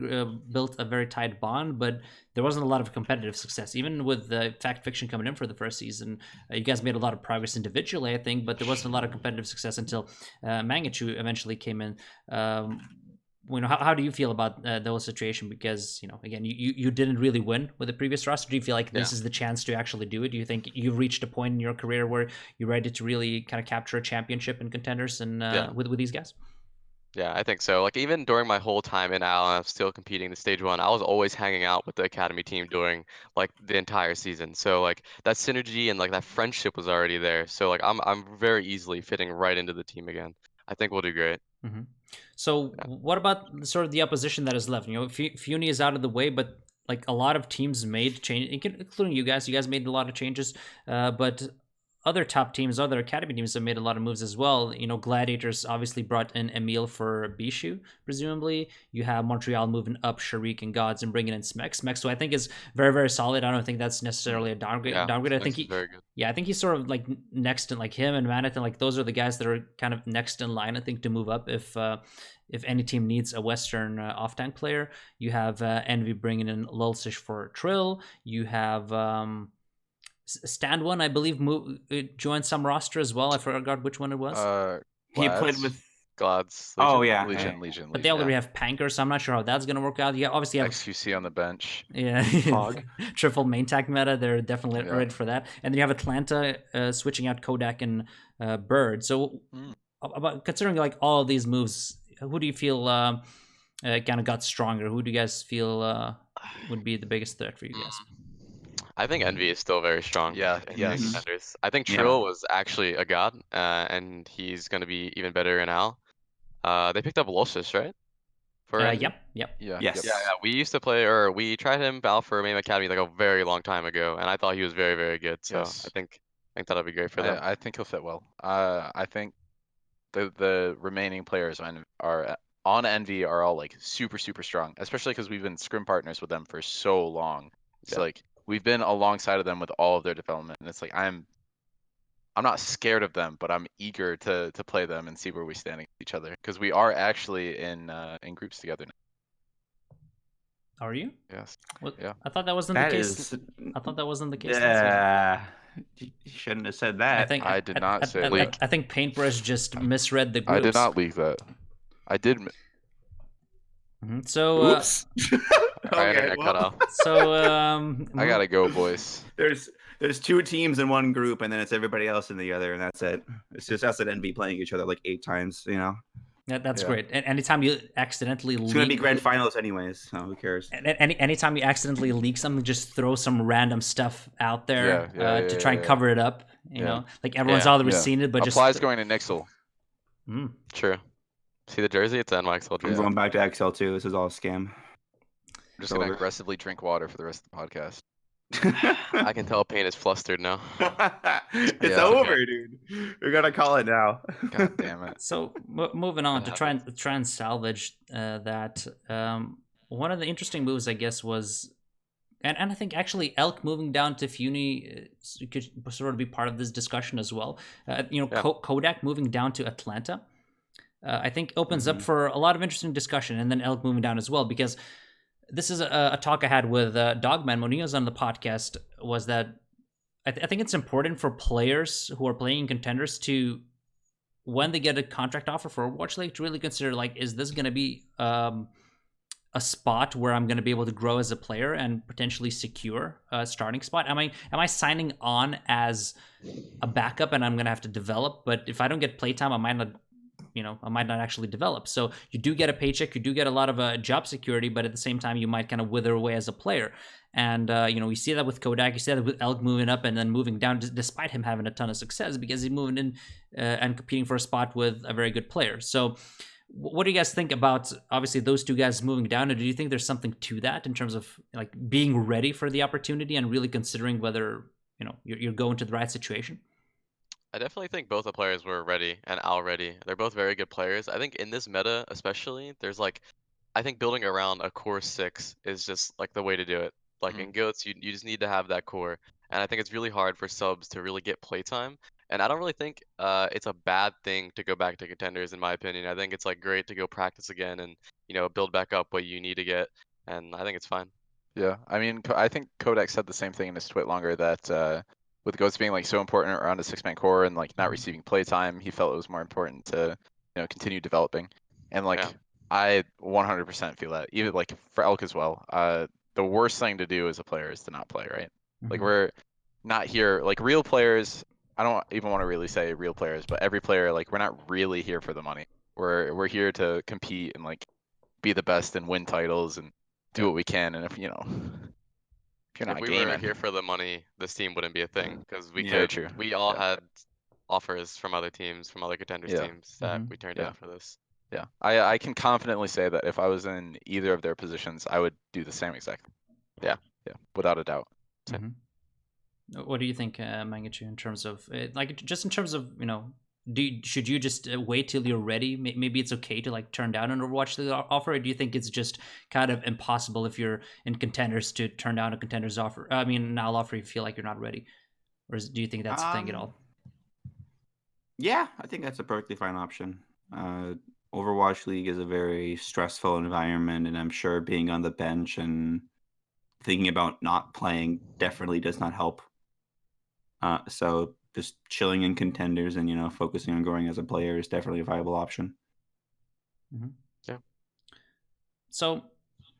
built a very tight bond, but there wasn't a lot of competitive success. Even with the Fact Fiction coming in for the first season, you guys made a lot of progress individually, I think, but there wasn't a lot of competitive success until Mangachu eventually came in. How do you feel about the whole situation? Because, again, you didn't really win with the previous roster. Do you feel like this is the chance to actually do it? Do you think you've reached a point in your career where you're ready to really kind of capture a championship in contenders and with these guys? Yeah, I think so. Like even during my whole time in Al, and I'm still competing the stage 1, I was always hanging out with the academy team during like the entire season. So like that synergy and like that friendship was already there. So like I'm very easily fitting right into the team again. I think we'll do great. Mm-hmm. So what about sort of the opposition that is left? Funi is out of the way, but like a lot of teams made changes, including you guys. You guys made a lot of changes, but other top teams, other academy teams have made a lot of moves as well. Gladiators obviously brought in Emil for Bishu, presumably. You have Montreal moving up Sharik and Gods and bringing in Smex. Smex, who I think is very, very solid. I don't think that's necessarily a downgrade. I think very good. Yeah, I think he's sort of like next in, like him and Manathan. Like those are the guys that are kind of next in line, I think, to move up if any team needs a Western off-tank player. You have Envy bringing in Lulsish for Trill. You have Stand One, I believe, joined some roster as well. I forgot which one it was. He played with Glads. Oh yeah, Legion. But they already have Panker, so I'm not sure how that's gonna work out. You obviously have XQC on the bench. Yeah, Hog. triple main tag meta. They're definitely ready for that. And then you have Atlanta switching out Kodak and Bird. So, about considering like all of these moves, who do you feel kind of got stronger? Who do you guys feel would be the biggest threat for you guys? I think Envy is still very strong. Yeah, yes. Contenders. I think Trill was actually a god, and he's gonna be even better in Al. They picked up Lulsish, right? For Envy? Yep. Yeah. Yes. Yeah. We used to play, or we tried him Val for Mayhem Academy like a very long time ago, and I thought he was very, very good. So Yes. I think that'll be great for them. I think he'll fit well. I think the remaining players are on Envy are all like super, super strong, especially because we've been scrim partners with them for so long. It's like we've been alongside of them with all of their development, and it's like I'm not scared of them, but I'm eager to play them and see where we stand against each other, because we are actually in groups together now. Are you? Yes. Yeah. I thought that wasn't the case. I thought that wasn't the case. Yeah. You shouldn't have said that. I did not say leak. I think Paintbrush just misread the groups. I did not leak that. I did. So. Oops. Okay, cut off. So I gotta go, boys. There's 2 teams in one group, and then it's everybody else in the other, and that's it. It's just us and NB playing each other like 8 times, That's great. And anytime you accidentally leak... It's going to be grand finals anyways, so who cares? Anytime you accidentally leak something, just throw some random stuff out there to try and cover it up. You know, like everyone's already seen it, but Applies just... going to Nixel. True. See the jersey? It's an NYXL jersey. I'm going back to XL too. This is all a scam. I'm just going to aggressively drink water for the rest of the podcast. I can tell Pain is flustered now. It's over, dude. We're gonna call it now. God damn it. So moving on to try and salvage that. One of the interesting moves, I guess, was, and I think actually Elk moving down to Funi could sort of be part of this discussion as well. Kodak moving down to Atlanta, I think opens up for a lot of interesting discussion, and then Elk moving down as well, because this is a talk I had with Dogman when he was on the podcast, was that I think it's important for players who are playing in contenders to, when they get a contract offer for Overwatch League, to really consider, like, is this going to be a spot where I'm going to be able to grow as a player and potentially secure a starting spot? Am I signing on as a backup and I'm going to have to develop? But if I don't get playtime, I might not actually develop. So you do get a paycheck, you do get a lot of job security, but at the same time, you might kind of wither away as a player. And, you see that with Kodak, you see that with Elk moving up and then moving down, despite him having a ton of success, because he's moving in and competing for a spot with a very good player. So what do you guys think about, obviously, those 2 guys moving down? And do you think there's something to that in terms of like being ready for the opportunity and really considering whether, you're going to the right situation? I definitely think both the players were ready and Al ready. They're both very good players. I think in this meta especially, there's I think building around a core 6 is just like the way to do it. Like in GOATs, you just need to have that core. And I think it's really hard for subs to really get playtime And I don't really think it's a bad thing to go back to contenders, in my opinion. I think it's like great to go practice again and build back up what you need to get, and I think it's fine. Yeah, I mean, I think Kodak said the same thing in his tweet longer that with Goats being like so important around a 6-man core and like not receiving play time, he felt it was more important to continue developing. And like Yeah. I 100% feel that, even like for Elk as well. The worst thing to do as a player is to not play, right? Like we're not here, like real players. I don't even want to really say real players, but every player, like we're not really here for the money. We're here to compete and like be the best and win titles and do what we can. And if you're If not we were gaming, here for the money, this team wouldn't be a thing because Very true. we all Yeah. had offers from other teams, from other contenders Yeah. teams that we turned Yeah. down for this. Yeah, I can confidently say that if I was in either of their positions, I would do the same exact. Yeah. Yeah, without a doubt. What do you think, Mangachu, in terms of like just in terms of should you just wait till you're ready? Maybe it's okay to like turn down an Overwatch League offer, or do you think it's just kind of impossible if you're in contenders to turn down a contender's offer? I mean, now offer if you feel like you're not ready, or do you think that's a thing at all? Yeah, I think that's a perfectly fine option. Overwatch League is a very stressful environment, and I'm sure being on the bench and thinking about not playing definitely does not help. So just chilling in contenders and focusing on growing as a player is definitely a viable option. Yeah. So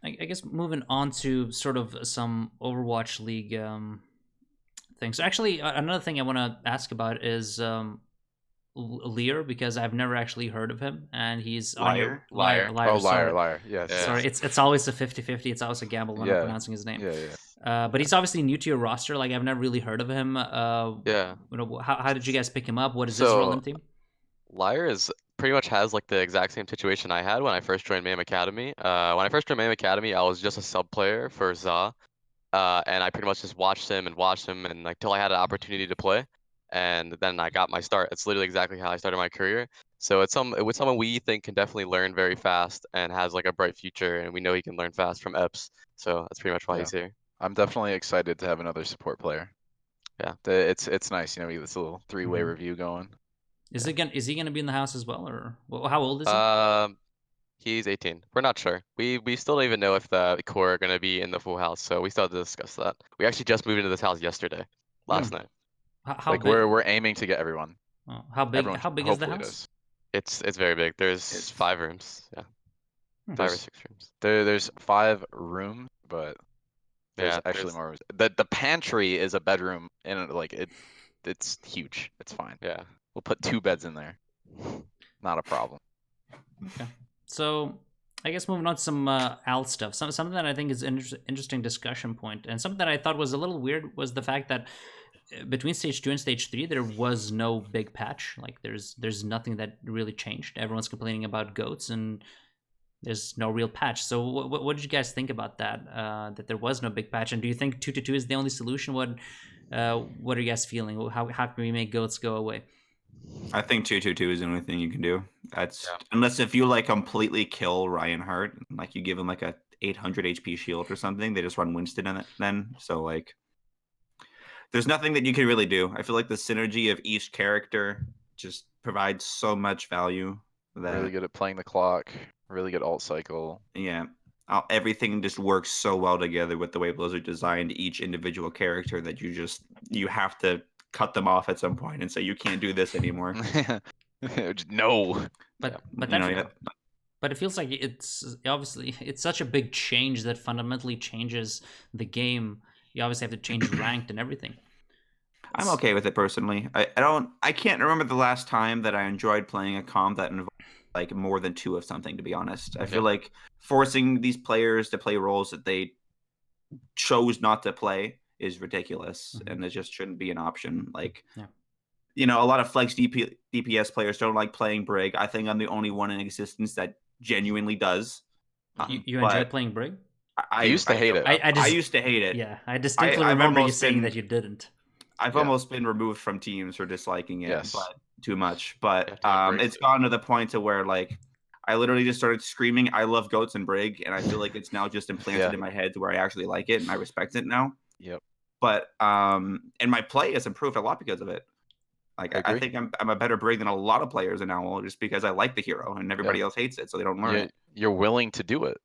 I guess moving on to sort of some Overwatch League things. So actually, another thing I want to ask about is Lear, because I've never actually heard of him, and he's Liar? Liar. Oh, Sorry. liar. Yes. Yeah. Sorry, it's always a 50-50. It's always a gamble when I'm pronouncing his name. Yeah. But he's obviously new to your roster. Like, I've never really heard of him. Yeah. How did you guys pick him up? What is his role in the team? Liar is pretty much has like the exact same situation I had when I first joined Mayhem Academy. When I first joined Mayhem Academy, I was just a sub player for Za, and I pretty much just watched him and like till I had an opportunity to play, and then I got my start. It's literally exactly how I started my career. So it's someone we think can definitely learn very fast and has like a bright future, and we know he can learn fast from EPS. So that's pretty much why he's here. I'm definitely excited to have another support player. Yeah. It's nice, we get this little 3-way review going. Is he gonna be in the house as well, or how old is he? He's 18. We're not sure. We still don't even know if the core are gonna be in the full house, so we still have to discuss that. We actually just moved into this house yesterday, last night. How like big? we're aiming to get everyone. Oh, how big? Everyone How big is the hopefully house? does. It's very big. There's 5 rooms. Yeah. 5 or 6 rooms. There's 5 rooms, but there's Yeah, actually more rooms. The pantry is a bedroom, and like it's huge. It's fine. Yeah. We'll put 2 beds in there. Not a problem. Okay. So I guess moving on to some AL stuff. Something that I think is an interesting discussion point, and something that I thought was a little weird was the fact that between stage 2 and stage 3 there was no big patch. Like there's nothing that really changed. Everyone's complaining about goats, and there's no real patch. So what did you guys think about that? That there was no big patch, and do you think 2-2 is the only solution? What are you guys feeling? How can we make goats go away? I think 2-2-2 is the only thing you can do. That's unless if you like completely kill Reinhardt, like you give him like a 800 HP shield or something, they just run Winston in it then. So like there's nothing that you can really do. I feel like the synergy of each character just provides so much value. That Really good at playing the clock, really good ult cycle. Yeah. Everything just works so well together with the way Blizzard designed each individual character that you have to cut them off at some point and say you can't do this anymore. No. But it feels like it's obviously it's such a big change that fundamentally changes the game. You obviously have to change ranked and everything. I'm okay with it personally. I can't remember the last time that I enjoyed playing a comp that involved like more than 2 of something, to be honest. I feel like forcing these players to play roles that they chose not to play is ridiculous, and it just shouldn't be an option. Like, a lot of flex DPS players don't like playing Brig. I think I'm the only one in existence that genuinely does. You enjoy playing Brig? I used to hate it. I used to hate it. Yeah, I distinctly remember you saying that you didn't. I've almost been removed from teams for disliking it, but too much. But it's gotten to the point to where like I literally just started screaming, "I love goats and Brig," and I feel like it's now just implanted in my head to where I actually like it and I respect it now. Yep. But and my play has improved a lot because of it. I I agree. think I'm a better Brig than a lot of players in Owl just because I like the hero and everybody else hates it, so they don't learn it. You're willing to do it.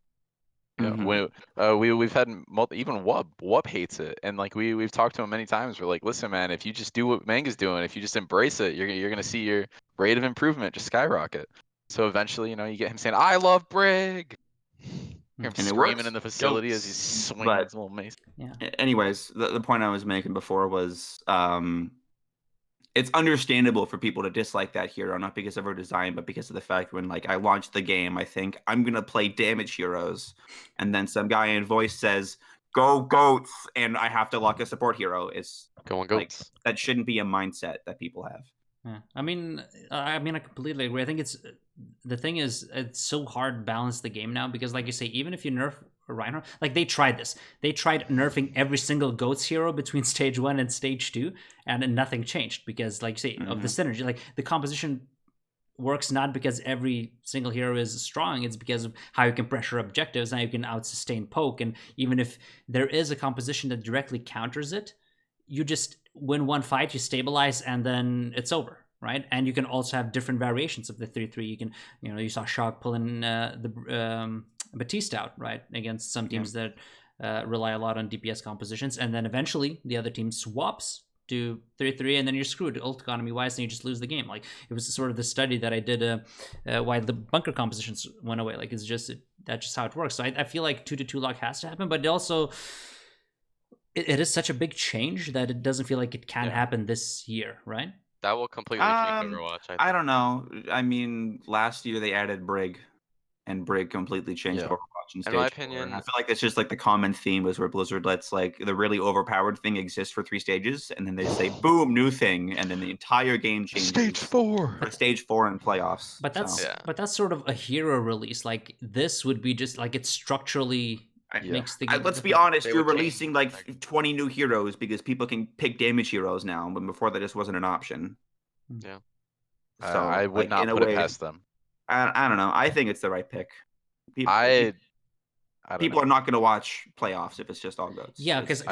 Yeah, Mhm. we've had even Wub hates it, and like we've talked to him many times. We're like, listen, man, if you just do what Manga's doing, if you just embrace it, you're gonna see your rate of improvement just skyrocket. So eventually, you know, you get him saying, "I love Brig." Hear him And it screaming works. in the facility as he's Goats, swinging but his little mace. Yeah. anyways, the point I was making before was it's understandable for people to dislike that hero, not because of her design, but because of the fact when like I launched the game, I think I'm gonna play damage heroes, and then some guy in voice says, "Go goats," and I have to lock a support hero. It's Going like goats. that shouldn't be a mindset that people have. Yeah, I mean, I completely agree. I think it's the thing is it's so hard to balance the game now because, like you say, even if you nerf Reinhardt, like they tried this, they tried nerfing every single Goats hero between stage 1 and stage 2, and nothing changed because, like you say, of the synergy. Like the composition works not because every single hero is strong, it's because of how you can pressure objectives and how you can out sustain poke, and even if there is a composition that directly counters it, you just win one fight, you stabilize, and then it's over, right? And you can also have different variations of the 3-3. You can, you saw Shock pulling the Batista out, right, against some teams that rely a lot on DPS compositions, and then eventually the other team swaps to 3-3, and then you're screwed ult economy wise, and you just lose the game. Like it was sort of the study that I did why the bunker compositions went away. Like that's just how it works. So I feel like 2-2 lock has to happen, but it also it is such a big change that it doesn't feel like it can happen this year, right? That will completely change Overwatch, I think. I don't know. I mean, last year they added Brig, and Brig completely changed Overwatch in stage In my 4. opinion, And I feel like that's just like the common theme was where Blizzard lets like the really overpowered thing exist for 3 stages, and then they say, boom, new thing, and then the entire game changes. Stage 4. For stage 4 in playoffs. But that's so. but that's sort of a hero release. Like this would be just like it structurally makes the game. Let's be honest, you're releasing like 20 new heroes because people can pick damage heroes now, but before that just wasn't an option. Yeah. So I would not put it past them. I don't know. I think it's the right pick. People are not going to watch playoffs if it's just all goats. Yeah, because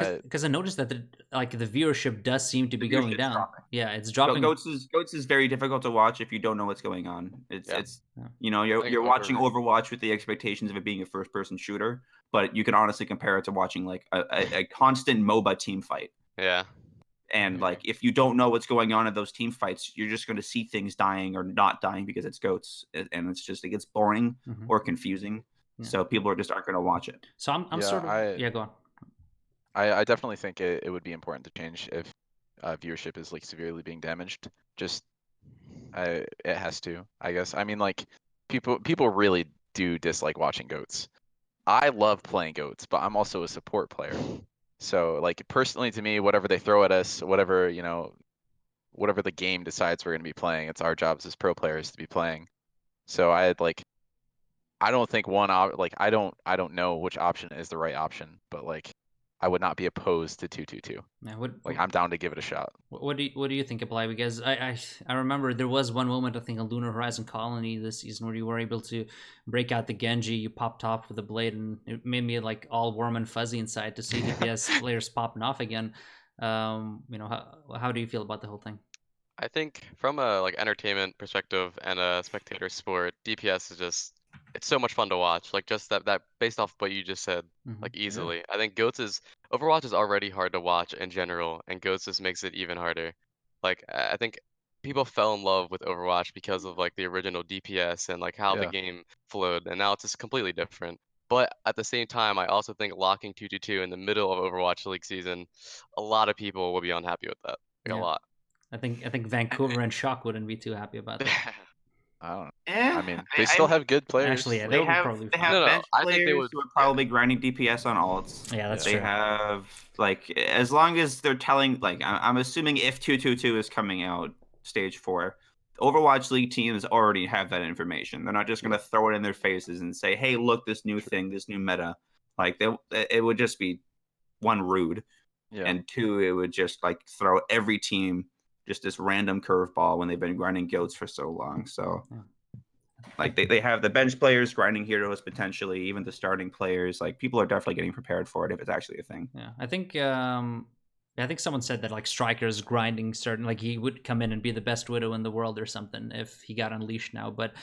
I noticed that the viewership does seem to be going down. Dropping. Yeah, it's dropping. Goats is very difficult to watch if you don't know what's going on. It's you're watching Overwatch with the expectations of it being a first-person shooter, but you can honestly compare it to watching like a constant MOBA team fight. Yeah. And like if you don't know what's going on in those team fights, you're just going to see things dying or not dying because it's goats, and it gets boring or confusing. Yeah. So people aren't going to watch it. So I'm go on. I definitely think it would be important to change if viewership is like severely being damaged. Just it has to, I guess. I mean, like people really do dislike watching goats. I love playing goats, but I'm also a support player. So like personally to me, whatever they throw at us, whatever the game decides we're going to be playing, it's our jobs as pro players to be playing. So I don't think I don't know which option is the right option, but like I would not be opposed to 2-2-2. Yeah, I'm down to give it a shot. What do you think, Apply? Because I remember there was one moment, I think, on Lunar Horizon Colony this season where you were able to break out the Genji, you popped off with a blade, and it made me like all warm and fuzzy inside to see DPS players popping off again. How do you feel about the whole thing? I think from a like entertainment perspective and a spectator sport, DPS is just it's so much fun to watch. Like just that based off what you just said, like easily. Yeah. I think Overwatch is already hard to watch in general, and Goats just makes it even harder. Like I think people fell in love with Overwatch because of like the original DPS and like how the game flowed, and now it's just completely different. But at the same time, I also think locking 2-2-2 in the middle of Overwatch League season, a lot of people will be unhappy with that. Like a lot. I think Vancouver and Shock wouldn't be too happy about that. I don't know. I mean, they still have good players. Actually, yeah, they have bench players who are probably grinding DPS on ults. Yeah, that's true. They have like as long as they're telling like I'm assuming if 2-2-2 is coming out stage 4, Overwatch League teams already have that information. They're not just gonna throw it in their faces and say, "Hey, look, this new thing, this new meta." Like it would just be one rude, and 2 it would just like throw every team just this random curveball when they've been grinding goats for so long. So like they have the bench players grinding heroes potentially, even the starting players. Like people are definitely getting prepared for it if it's actually a thing. Yeah, I think I think someone said that like Striker's grinding certain, like he would come in and be the best Widow in the world or something if he got unleashed now. But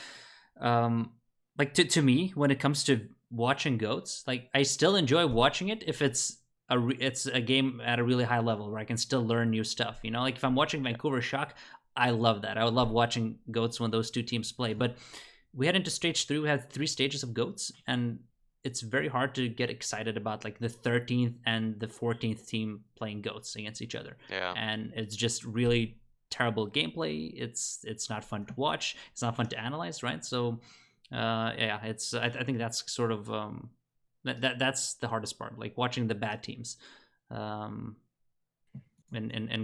like to me, when it comes to watching goats, like I still enjoy watching it if it's it's a game at a really high level where I can still learn new stuff. You know, like if I'm watching Vancouver Shock, I love that. I would love watching goats when those two teams play. But we head into stage 3. We had 3 stages of goats, and it's very hard to get excited about like the 13th and the 14th team playing goats against each other. Yeah. And it's just really terrible gameplay. It's not fun to watch. It's not fun to analyze, right? So yeah, it's I think that's sort of that's the hardest part. Like watching the bad teams. And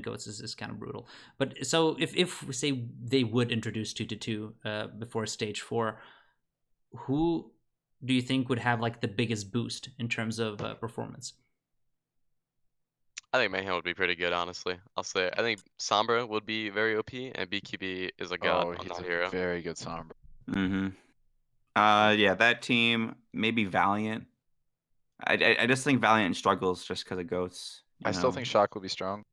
goats is kind of brutal. But so if we say they would introduce 2-2 before stage 4, who do you think would have like the biggest boost in terms of performance? I think Mayhem would be pretty good, honestly. I'll say I think Sombra would be very OP, and BKB is a god on he's that a hero. very good Sombra. Mm-hmm. Yeah, that team, maybe Valiant. I just think Valiant struggles just because of goats. I still think Shock will be strong.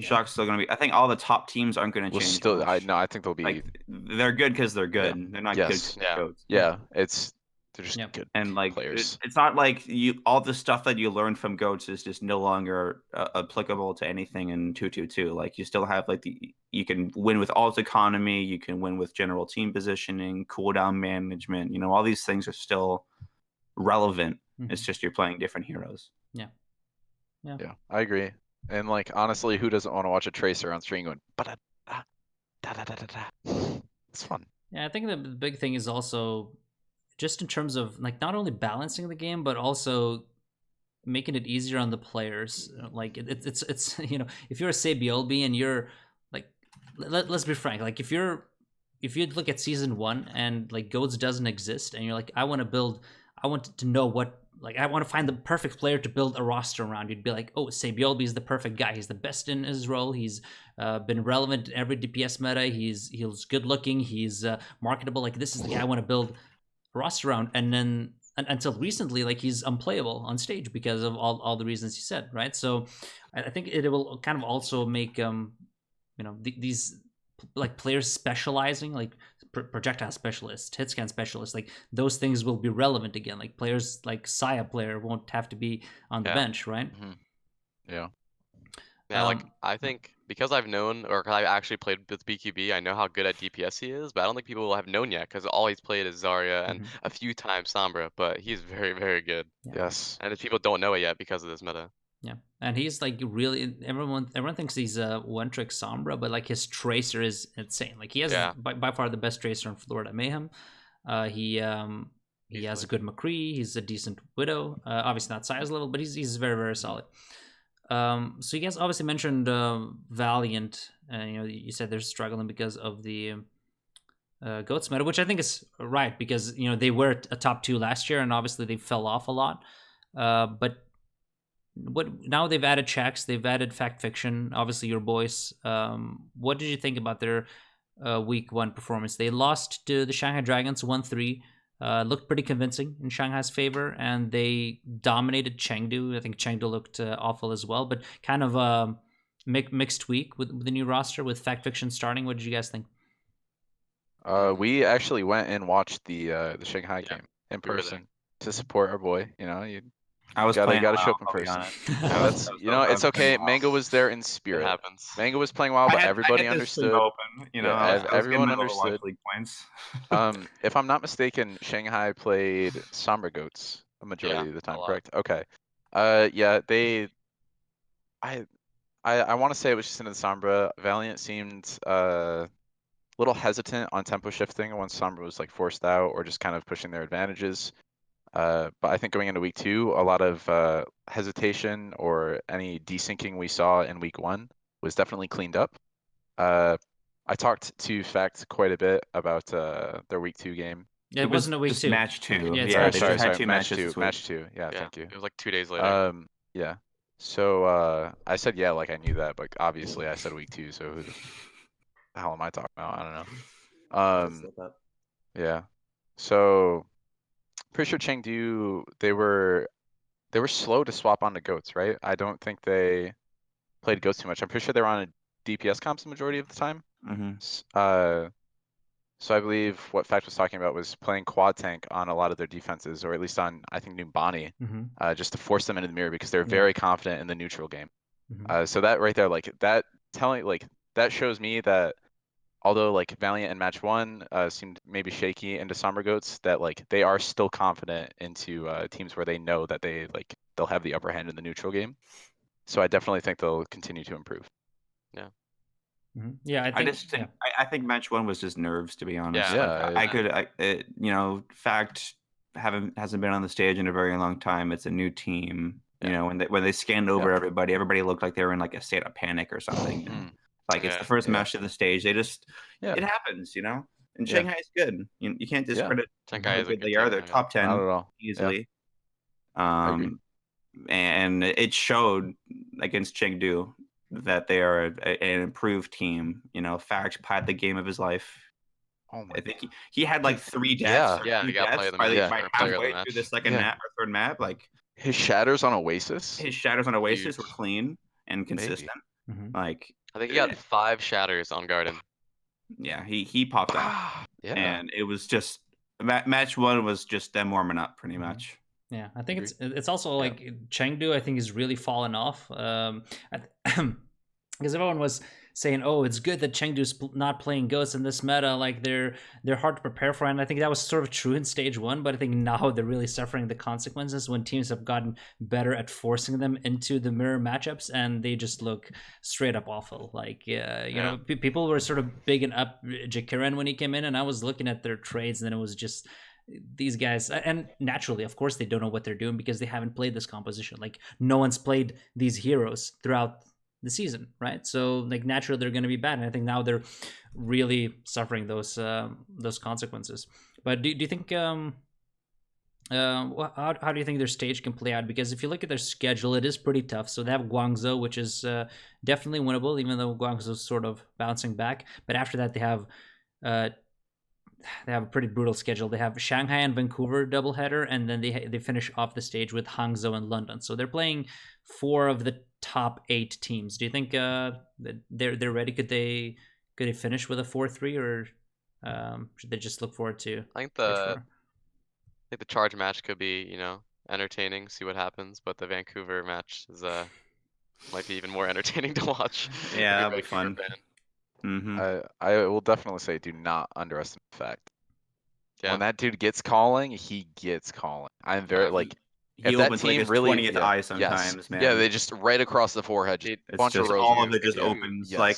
Shock's still going to be. I think all the top teams aren't going to change. Still, I think they'll be. Like, they're good because they're good. Yeah. They're not Yes. good 'cause they're goats. Yeah, they're just Yep. good And like players. it's not like all the stuff that you learned from goats is just no longer applicable to anything in 2-2-2. Like you still have like you can win with alt economy, you can win with general team positioning, cooldown management. You know, all these things are still relevant. It's just you're playing different heroes. Yeah, I agree. And like honestly, who doesn't want to watch a Tracer on stream going It's fun. Yeah, I think the big thing is also just in terms of like not only balancing the game but also making it easier on the players. Like it's you know, if you're a Sabiolbi and you're like let's be frank, like if you look at season 1 and like goats doesn't exist and you're like I want to know what, like I want to find the perfect player to build a roster around, you'd be like, oh, Sabiolbi is the perfect guy. He's the best in his role. He's been relevant in every DPS meta. He's good looking. He's marketable. Like this is the guy I want to build a roster around. And then until recently, like he's unplayable on stage because of all the reasons you said, right? So I think it will kind of also make you know these like players specializing, like projectile specialist, hit scan specialist, like those things will be relevant again. Like players like Saya player won't have to be on the bench, right? Yeah. Yeah, like I think because I've known or I've actually played with BQB, I know how good at DPS he is, but I don't think people will have known yet because all he's played is Zarya and a few times Sombra, but he's very, very good. Yes. And people don't know it yet because of this meta. Yeah, and he's like really everyone thinks he's a one-trick Sombra, but like his Tracer is insane. Like he has by far the best Tracer in Florida Mayhem. He has a good McCree. He's a decent Widow. Obviously not size level, but he's very, very solid. So you guys obviously mentioned Valiant, and you know you said they're struggling because of the goats meta, which I think is right because you know they were a top 2 last year, and obviously they fell off a lot. But now they've added checks, they've added fact fiction. Obviously, your boys. What did you think about their week 1 performance? They lost to the Shanghai Dragons 1-3. Looked pretty convincing in Shanghai's favor, and they dominated Chengdu. I think Chengdu looked awful as well, but kind of a mixed week with the new roster with fact fiction starting. What did you guys think? We actually went and watched the Shanghai game in person to support our boy. You know, I was gotta playing show up in person. That's it's okay. Mango was there in spirit. It happens. Mango was playing well, but everybody understood. Open, you know, everyone understood. League points. If I'm not mistaken, Shanghai played Sombra goats a majority of the time, correct? Okay. Yeah, I want to say it was just into the Sombra. Valiant seemed a little hesitant on tempo shifting once Sombra was like forced out or just kind of pushing their advantages. But I think going into week 2, a lot of hesitation or any desyncing we saw in week 1 was definitely cleaned up. I talked to Fact quite a bit about their week 2 game. Yeah, it wasn't a week 2. Match 2. Yeah, they sorry, had 2 match matches. 2. Match 2. Yeah, thank you. It was like 2 days later. Yeah. So I said yeah, like I knew that, but obviously I said week 2. So who the hell am I talking about? I don't know. Yeah. So pretty sure Chengdu they were slow to swap onto goats, right? I don't think they played Ghost too much. I'm pretty sure they were on a DPS comps the majority of the time. So I believe what Fact was talking about was playing quad tank on a lot of their defenses, or at least on, I think, Numbani, just to force them into the mirror because they're very confident in the neutral game. So that right there, like that that shows me that although like Valiant in match 1 seemed maybe shaky into Sombra Goats, that like they are still confident into teams where they know that they'll have the upper hand in the neutral game. So I definitely think they'll continue to improve. Yeah. Yeah, I think match 1 was just nerves, to be honest. Fact hasn't been on the stage in a very long time. It's a new team. You know, when they scanned over everybody looked like they were in like a state of panic or something. And, like it's the first match to the stage. They just it happens, you know. And Shanghai is good. You can't discredit Shanghai how is a good good they are. team, They're top 10 Not at all. easily. agree. And it showed against Chengdu that they are an improved team. You know, Fact had the game of his life. Oh my I think he had like 3 deaths. Yeah, or 2 he got deaths player of the by match, or player of the halfway match. through the second map or third map. Like his shatters on Oasis. His shatters on Oasis were Huge. clean and consistent. Like I think he got 5 shatters on Garden. Yeah, he popped off. And it was just match 1 was just them warming up pretty much. Yeah, I think it's also like Chengdu. I think is really fallen off. Because everyone was saying, "Oh, it's good that Chengdu's not playing Ghosts in this meta. Like they're hard to prepare for." And I think that was sort of true in stage 1, but I think now they're really suffering the consequences when teams have gotten better at forcing them into the mirror matchups, and they just look straight up awful. Like you know, people were sort of bigging up Jakiran when he came in, and I was looking at their trades, and then it was just these guys, and naturally, of course, they don't know what they're doing because they haven't played this composition. Like no one's played these heroes throughout the season, right? So like naturally they're going to be bad, and I think now they're really suffering those consequences. But do you think how do you think their stage can play out? Because if you look at their schedule, it is pretty tough. So they have Guangzhou, which is definitely winnable, even though Guangzhou's sort of bouncing back. But after that, they have a pretty brutal schedule. They have Shanghai and Vancouver doubleheader, and then they finish off the stage with Hangzhou and London. So they're playing 4 of the top 8 teams. Do you think they're ready? Could they finish with a 4-3, or should they just look forward to? I think the charge match could be entertaining. See what happens, but the Vancouver match is might be even more entertaining to watch. Yeah, that'll be fun. I will definitely say do not underestimate Fact. Yeah. When that dude gets calling, he gets calling. I'm very he opens like his 20th eye sometimes, man. Yeah, they just right across the forehead. Just it's bunch just of all of it just opens. Yes. Like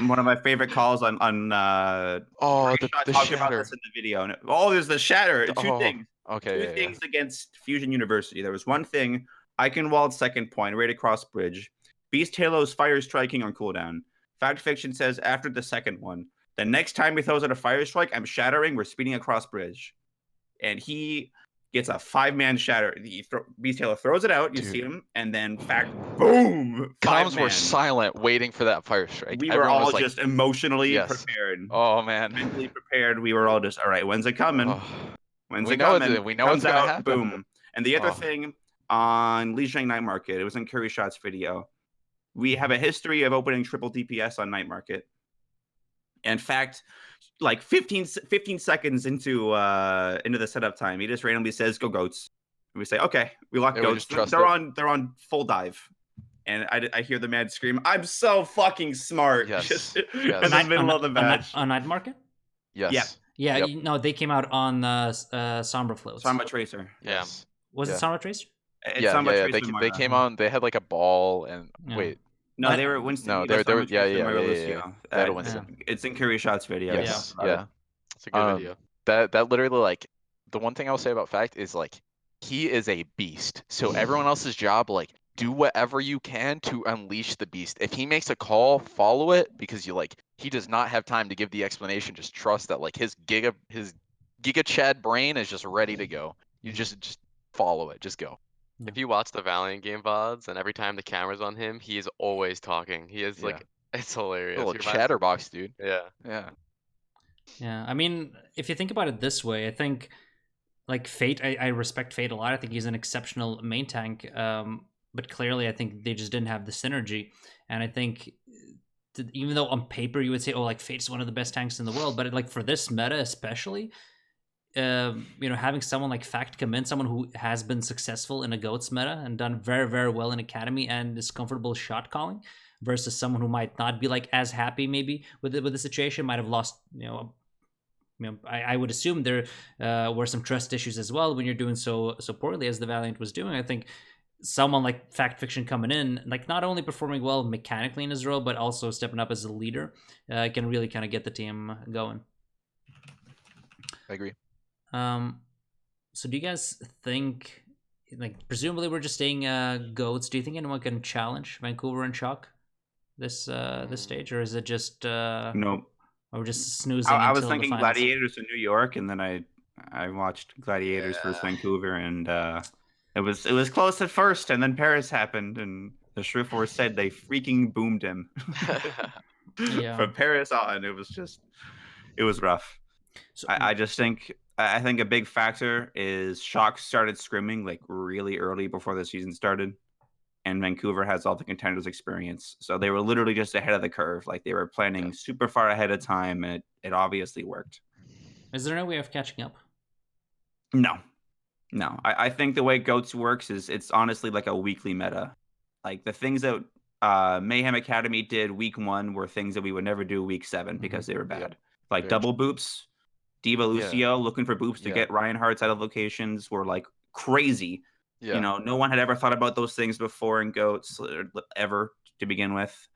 one of my favorite calls on the talked shatter. about this in the video. And there's the shatter. Two things. Okay. Two things against Fusion University. There was one thing. Eichenwald's second point, right across bridge. Beast Halo's fire striking on cooldown. Fact Fiction says after the second one, the next time he throws out a fire strike, I'm shattering. We're speeding across bridge, and he gets a 5-man shatter. Beast Halo throws it out. You see him, and then Fact, boom! Comms were silent, waiting for that fire strike. We were all just emotionally prepared. Oh man, mentally prepared. We were all just, all right. When's it coming? When's it coming? coming? We know what's gonna happen. Boom! And the other thing on Lijiang Night Market, it was in Curry Shot's video. We have a history of opening triple DPS on Night Market. In fact, like 15 seconds into the setup time, he just randomly says, "Go Goats." And we say, "Okay, we lock Goats." They're on full dive, and I hear the man scream, "I'm so fucking smart!" Yes. In the middle of the match on Night Market. Yes. Yeah. Yep. They came out on Sombra floats. Sombra Tracer. Yeah. Was it Sombra Tracer? They came on. They had like a ball and wait. No, they were Winston. No, they were Winston. It's in Curry Shot's video. Yes. It's a good video. That literally like the one thing I'll say about Fact is like he is a beast. So everyone else's job do whatever you can to unleash the beast. If he makes a call, follow it because he does not have time to give the explanation. Just trust that his Giga Chad brain is just ready to go. You just follow it. Just go. If you watch the Valiant game VODs and every time the camera's on him, he is always talking. He is it's hilarious. A little chatterbox, dude. Yeah. I mean, if you think about it this way, I think Fate, I respect Fate a lot. I think he's an exceptional main tank. but clearly I think they just didn't have the synergy. And I think even though on paper you would say, oh, like Fate's one of the best tanks in the world, but like for this meta especially, having someone like Fact come in, someone who has been successful in a GOATS meta and done very, very well in Academy and is comfortable shot calling, versus someone who might not be like as happy maybe with the situation, might have lost, I would assume there were some trust issues as well when you're doing so poorly as the Valiant was doing. I think someone like Fact Fiction coming in, like not only performing well mechanically in his role, but also stepping up as a leader, can really kind of get the team going. I agree. So do you guys think, like, presumably we're just staying GOATs, do you think anyone can challenge Vancouver and Shock this stage, or is it just Nope. Or we're just snoozing? I was until thinking the finals? Gladiators in New York, and then I watched Gladiators versus Vancouver, and it was close at first, and then Paris happened, and the Shrift said they freaking boomed him. Yeah. From Paris on, it was rough. So, I think a big factor is Shock started scrimming like really early before the season started, and Vancouver has all the contenders experience, so they were literally just ahead of the curve. Like they were planning super far ahead of time, and it obviously worked. Is there no way of catching up? No. I think the way GOATS works is it's honestly like a weekly meta. Like the things that Mayhem Academy did week 1 were things that we would never do week 7 because they were bad. Yeah. Like double boops, Diva Lucio looking for boops to get Ryan Hart's out of locations were like crazy. Yeah. No one had ever thought about those things before in GOATS ever to begin with.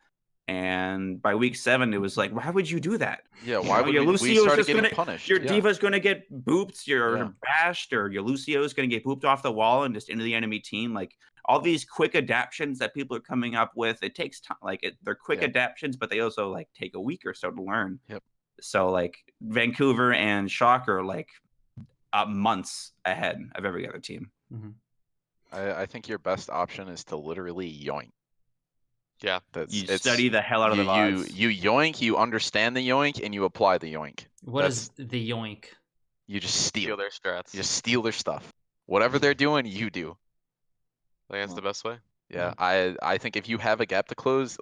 And by week 7, it was like, why would you do that? Yeah, why would we started getting punished? Your Diva's going to get booped, you're bashed, or your Lucio's going to get booped off the wall and just into the enemy team. Like all these quick adaptions that people are coming up with, it takes time. Like they're quick adaptions, but they also like take a week or so to learn. Yep. So like Vancouver and Shock are like months ahead of every other team. Mm-hmm. I think your best option is to literally yoink. Yeah. You study the hell out of the VODs. You yoink, you understand the yoink, and you apply the yoink. What is the yoink? You just steal their strats. You just steal their stuff. Whatever they're doing, you do. I think that's the best way. Yeah, I think if you have a gap to close,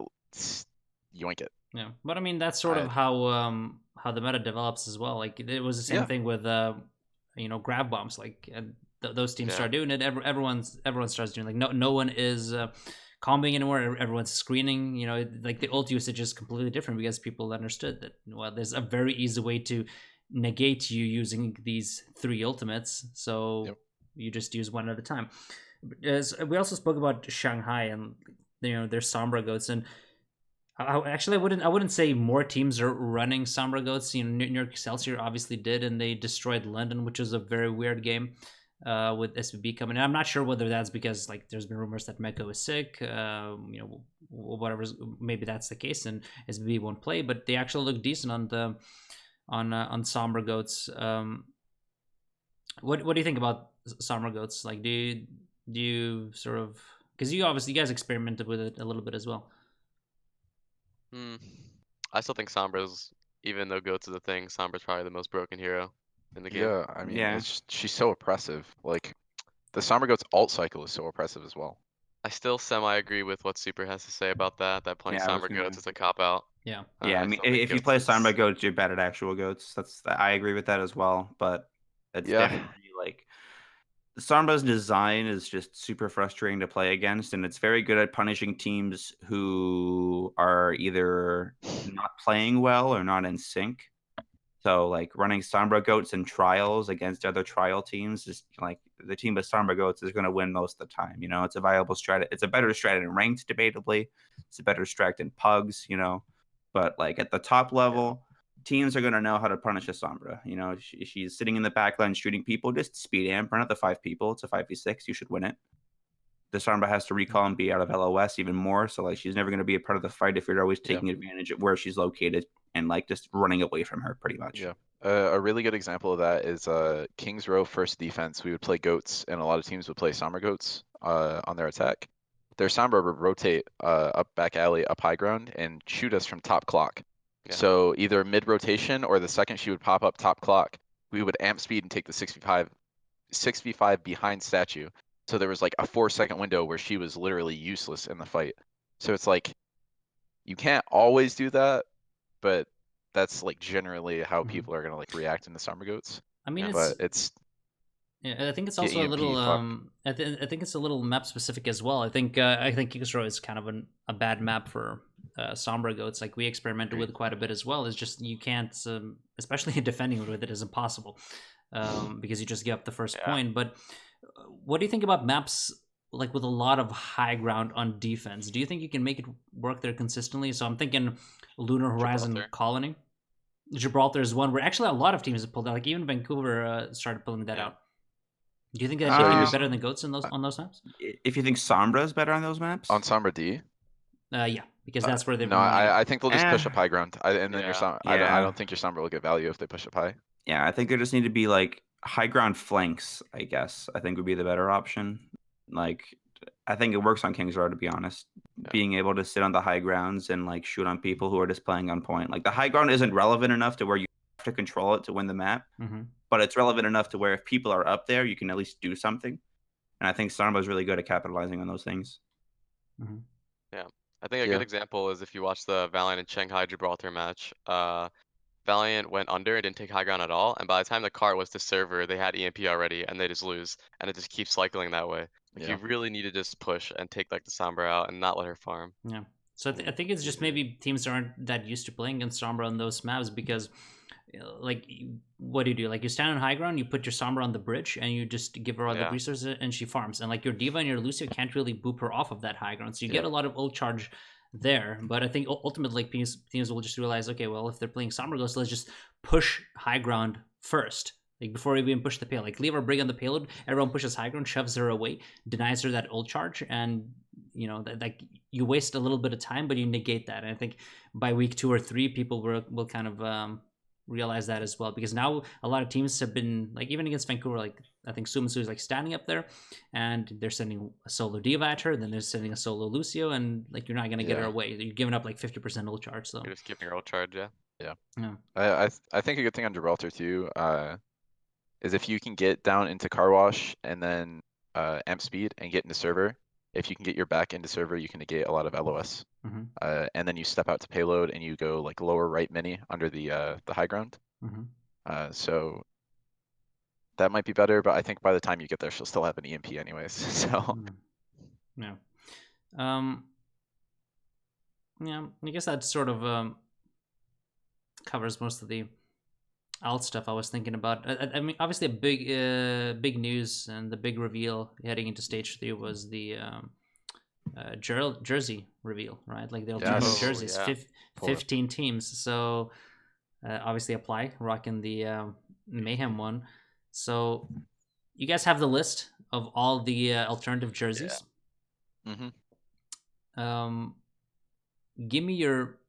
yoink it. Yeah, but I mean that's sort of how the meta develops as well. Like it was the same thing with grab bombs. Like those teams start doing it. Everyone starts doing it. Like no one is comboing anymore. Everyone's screening. Like the ult usage is completely different because people understood that there's a very easy way to negate you using these 3 ultimates. So you just use one at a time. We also spoke about Shanghai and their Sombra goats, and I wouldn't say more teams are running Sombra goats. New York Excelsior obviously did, and they destroyed London, which was a very weird game with SVB coming in. I'm not sure whether that's because like there's been rumors that Meko is sick, whatever. Maybe that's the case, and SVB won't play, but they actually look decent on Sombra goats. What do you think about Sombra goats? Like, do you sort of, because you guys experimented with it a little bit as well. I still think Sombra's, even though GOATS is a thing, Sombra's probably the most broken hero in the game. Yeah, I mean, she's so oppressive. Like, the Sombra GOATS ult cycle is so oppressive as well. I still semi-agree with what Super has to say about that playing Sombra GOATS is a cop-out. Yeah. I mean, if you play Sombra GOATS, you're bad at actual GOATS. I agree with that as well, but it's definitely like Sombra's design is just super frustrating to play against, and it's very good at punishing teams who are either not playing well or not in sync. So, like, running Sombra GOATS in trials against other trial teams is like the team with Sombra GOATS is going to win most of the time. It's a viable strat. It's a better strat in ranked, debatably. It's a better strat in pugs, But, like, at the top level, teams are going to know how to punish a Sombra. She's sitting in the back line shooting people, just speed amp, run out the 5 people. It's a 5v6. You should win it. The Sombra has to recall and be out of LOS even more. So, like, she's never going to be a part of the fight if you're always taking advantage of where she's located and, like, just running away from her pretty much. Yeah. A really good example of that is Kings Row first defense. We would play GOATS, and a lot of teams would play Sombra GOATS on their attack. Their Sombra would rotate up back alley, up high ground, and shoot us from top clock. Yeah. So either mid-rotation or the second she would pop up top clock, we would amp speed and take the 6v5 behind statue. So there was like a 4-second window where she was literally useless in the fight. So it's like, you can't always do that, but that's like generally how people are gonna like react in the Sombra Goats. I mean, But it's yeah, I think it's get also a EMP little fucked. I think it's a little map specific as well. I think Kikosro is kind of a bad map for Sombra Goats. Like we experimented with quite a bit as well. It's just you can't, especially defending with it is impossible because you just give up the first point. But what do you think about maps like with a lot of high ground on defense? Do you think you can make it work there consistently? So I'm thinking Lunar Horizon Gibraltar. Colony. Gibraltar is one where actually a lot of teams have pulled out. Like even Vancouver started pulling that out. Do you think that they can be better than Goats on those maps? If you think Sombra is better on those maps? On Sombra D? Yeah, because that's where they've No, I think they'll just push up high ground. And then Yeah. I don't think your Sombra will get value if they push up high. Yeah, I think there just need to be like high ground flanks, I guess. I think would be the better option. Like I think it works on King's Row, to be honest. Yeah. Being able to sit on the high grounds and like shoot on people who are just playing on point. Like the high ground isn't relevant enough to where you have to control it to win the map. But it's relevant enough to where if people are up there, you can at least do something. And I think Sombra is really good at capitalizing on those things. Yeah, I think a good example is if you watch the Valiant and Shanghai Gibraltar match. Valiant went under and didn't take high ground at all, and by the time the cart was to server, they had EMP already, and they just lose, and it just keeps cycling that way. Like you really need to just push and take like the Sombra out and not let her farm. Yeah. So I think it's just maybe teams aren't that used to playing against Sombra on those maps because, like, what do? Like, you stand on high ground, you put your Sombra on the bridge, and you just give her all the resources, and she farms. And, like, your Diva and your Lucio can't really boop her off of that high ground. So you get a lot of ult charge there. But I think ultimately, like, teams will just realize, okay, well, if they're playing Sombra Ghost, let's just push high ground first. Like, before we even push the payload. Like, leave our Brig on the payload, everyone pushes high ground, shoves her away, denies her that ult charge, and, you know, like, you waste a little bit of time, but you negate that. And I think by week 2 or 3, people will kind of realize that as well, because now a lot of teams have been, like, even against Vancouver, like, I think Sumasu is, like, standing up there, and they're sending a solo Diva at her, then they're sending a solo Lucio, and, like, you're not going to get her away. You're giving up, like, 50% ult charge, so. You're just giving her ult charge, Yeah. I think a good thing on Gibraltar, too, is if you can get down into car wash and then amp speed and get into server, if you can get your back into server, you can negate a lot of LOS. And then you step out to payload and you go like lower right mini under the high ground. So that might be better, but I think by the time you get there, she'll still have an EMP anyways. So yeah, yeah. I guess that sort of covers most of the alt stuff I was thinking about. I mean, obviously, a big news and the big reveal heading into stage 3 was the jersey reveal, right? Like the alternative jerseys, 15 teams. So obviously, apply rocking the Mayhem one. So you guys have the list of all the alternative jerseys. Give me your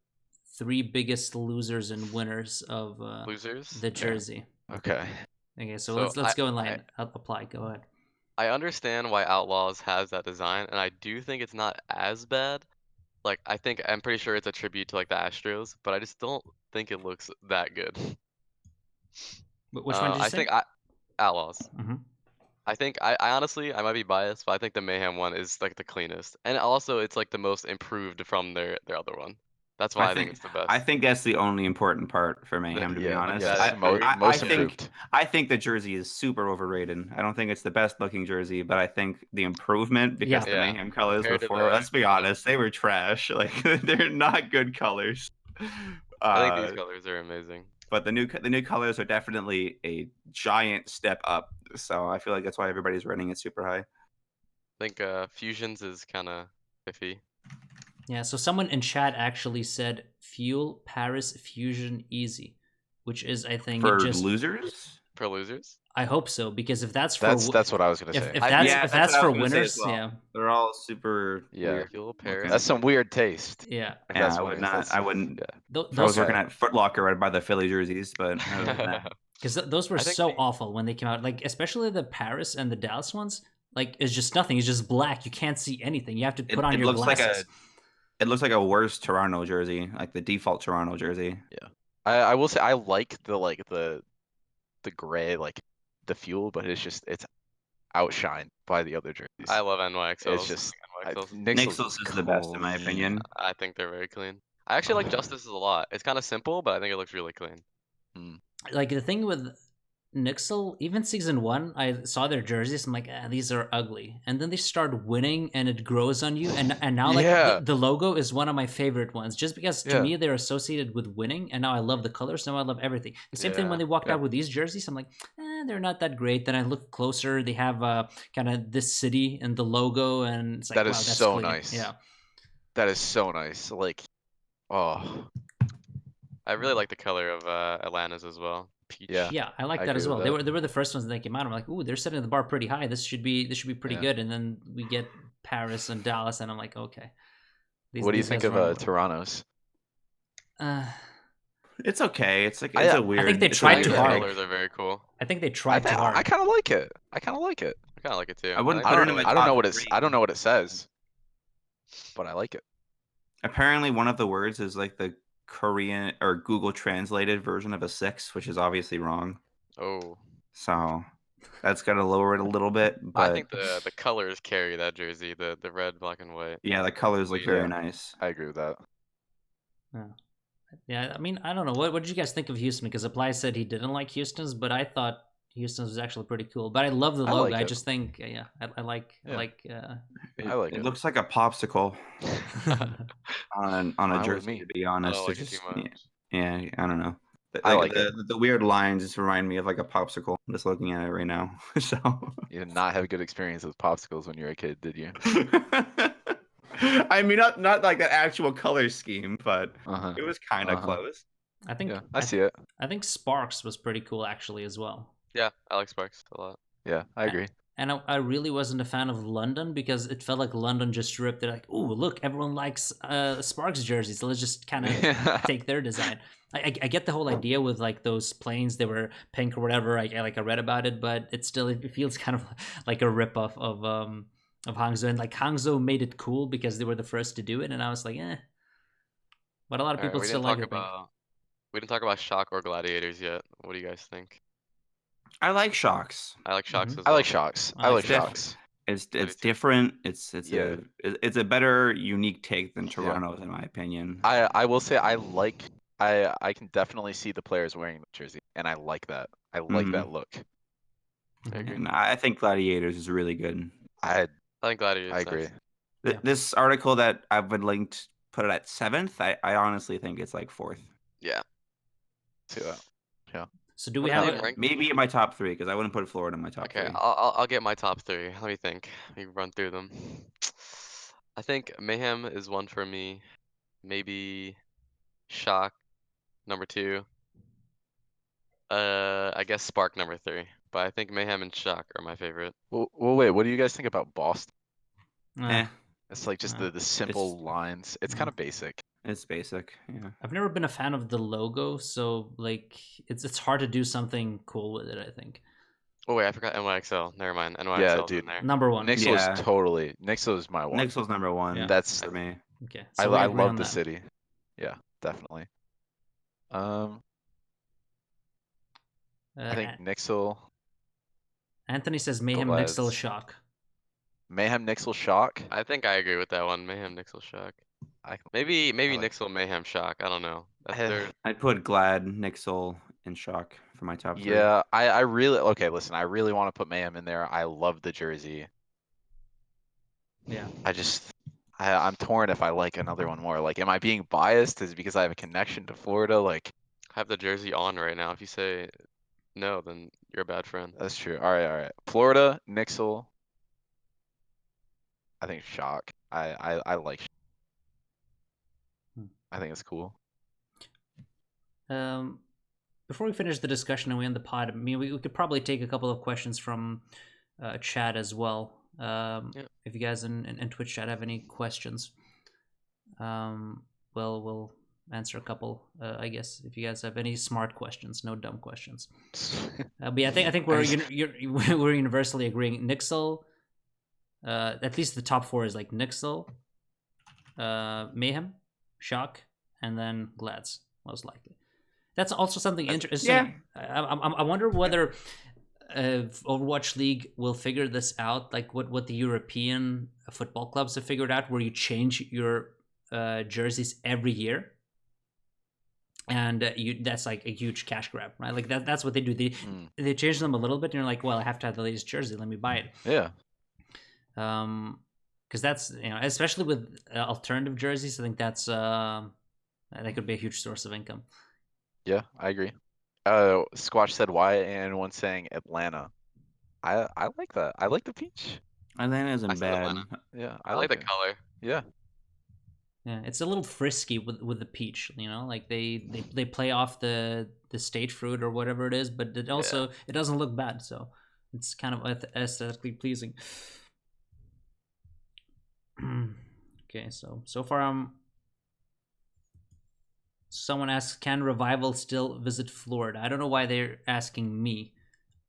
3 biggest losers and winners of the jersey. Okay. Okay, so let's go in line. Apply. Go ahead. I understand why Outlaws has that design, and I do think it's not as bad. Like, I'm pretty sure it's a tribute to like the Astros, but I just don't think it looks that good. Which one did you say? I think Outlaws. I think I honestly, I might be biased, but I think the Mayhem one is like the cleanest, and also it's like the most improved from their other one. That's why I think it's the best. I think that's the only important part for Mayhem, to be honest. I think the jersey is super overrated. I don't think it's the best looking jersey, but I think the improvement, because the Mayhem colors before, let's be honest, they were trash. Like, they're not good colors. I think these colors are amazing. But the new colors are definitely a giant step up. So I feel like that's why everybody's running it super high. I think Fusions is kind of iffy. Yeah, so someone in chat actually said Fuel Paris Fusion Easy, which is, I think, for losers. For losers, I hope so, because if that's for that's what I was gonna say. If that's for winners, they're all super. Yeah, Fuel Paris. That's some weird taste. Yeah, I would not. I wouldn't. I was working at Foot Locker right by the Philly jerseys, but because those were so awful when they came out. Like, especially the Paris and the Dallas ones. Like, it's just nothing. It's just black. You can't see anything. You have to put on your glasses. It looks like a worse Toronto jersey, like the default Toronto jersey. Yeah, I will say I like the gray, like the Fuel, but it's outshined by the other jerseys. I love NYXLs. It's just NYXLs. Nixels is the best in my opinion. I think they're very clean. I actually like Justice's a lot. It's kind of simple, but I think it looks really clean. Like the thing with Nixel, even season 1, I saw their jerseys. I'm like, these are ugly, and then they start winning, and it grows on you. And now like the logo is one of my favorite ones, just because to me they're associated with winning, and now I love the colors. Now I love everything. The same thing when they walked out with these jerseys. I'm like, they're not that great. Then I look closer. They have kind of this city and the logo, and it's like, that is wow, that's so clean. nice. Yeah, that is so nice. Like, oh, I really like the color of Atlanta's as well. Peach. Yeah, I like that as well. They were the first ones that came out. I'm like, ooh, they're setting the bar pretty high. This should be pretty good. And then we get Paris and Dallas, and I'm like, okay. What do you think of Toronto's? It's okay. It's like it's a weird. I think they tried too hard. The colors are very cool. I think they tried too hard. I kind of like it. I kind of like it too. I wouldn't. I don't know what it's. I don't know what it says, but I like it. Apparently, one of the words is like the Korean or Google translated version of a 6, which is obviously wrong. Oh. So that's got to lower it a little bit. But I think the colors carry that jersey, the red, black, and white. Yeah, the colors look very nice. I agree with that. Yeah, I mean, I don't know. What did you guys think of Houston? Because Apply said he didn't like Houston's, but I thought Houston's was actually pretty cool. But I love the logo. Like I just think, I like. It looks like a popsicle on a jersey. To be honest, I don't like it too much. Yeah, I don't know. I like the weird lines just remind me of like a popsicle. I'm just looking at it right now. So you did not have a good experience with popsicles when you were a kid, did you? I mean, not like that actual color scheme, but it was kind of close. I think I see it. I think Sparks was pretty cool actually as well. Yeah, I like Sparks a lot. Yeah, I agree. And I really wasn't a fan of London because it felt like London just ripped it. Like, ooh, look, everyone likes Sparks jerseys, so let's just kind of take their design. I get the whole idea with like those planes, they were pink or whatever. I read about it, but it feels kind of like a ripoff of Hangzhou. And like Hangzhou made it cool because they were the first to do it, and I was like, But a lot of people still like it. We didn't talk about Shock or Gladiators yet. What do you guys think? I like Shocks. I like Shocks as well. I like Shocks. I like Shocks. It's different. It's a better unique take than Toronto's in my opinion. I will say I can definitely see the players wearing the jersey, and I like that. I like that look. I agree. And I think Gladiators is really good. I think Gladiators. I agree. This article that I've been linked put it at 7th. I honestly think it's like 4th. Yeah. See that? Yeah. So do we have maybe in my top 3 because I wouldn't put Florida in my top 3. Okay, I'll get my top 3. Let me think. Let me run through them. I think Mayhem is one for me. Maybe Shock number 2. I guess Spark number 3. But I think Mayhem and Shock are my favorite. Well, wait. What do you guys think about Boston? It's like just the simple lines. It's kind of basic. It's basic. Yeah. I've never been a fan of the logo, so like it's hard to do something cool with it, I think. Oh wait, I forgot NYXL. Never mind. NYXL. Yeah, dude. In there. Number 1. Nixel's my one. Nixel's number 1. Yeah. That's for me. Okay. So I love the city. Yeah, definitely. I think Nixel. Anthony says Mayhem Nixel Shock. Mayhem Nixel Shock. I think I agree with that one. Mayhem Nixel Shock. Maybe Nixel Mayhem Shock. I don't know. I'd put Glad, Nixel, and Shock for my top 3. Yeah, I really listen. I really want to put Mayhem in there. I love the jersey. Yeah. I'm torn if I like another one more. Like, am I being biased? Is it because I have a connection to Florida? Like, I have the jersey on right now. If you say no, then you're a bad friend. That's true. All right. Florida, Nixel. I think Shock. I like. I think it's cool. Before we finish the discussion and we end the pod, I mean, we could probably take a couple of questions from chat as well. If you guys in Twitch chat have any questions, we'll answer a couple. I guess if you guys have any smart questions, no dumb questions. But yeah, I think we're universally agreeing. Nixel, at least the top 4 is like Nixel, Mayhem, Shock, and then Glads most likely. That's also something interesting. Yeah. I wonder whether Overwatch League will figure this out, like what the European football clubs have figured out, where you change your jerseys every year, and that's like a huge cash grab, right? Like that's what they do. They change them a little bit, and you're like, well, I have to have the latest jersey. Let me buy it. Yeah. Because that's, especially with alternative jerseys, I think that's that could be a huge source of income. Yeah, I agree. Squash said Wyatt, and one saying Atlanta. I like that. I like the peach. Atlanta isn't I said bad. Atlanta. Yeah, I like the it. color. Yeah. Yeah, it's a little frisky with the peach, like they play off the stage fruit or whatever it is, but it also it doesn't look bad, so it's kind of aesthetically pleasing. Okay, so far someone asks, can Revival still visit Florida? I don't know why they're asking me.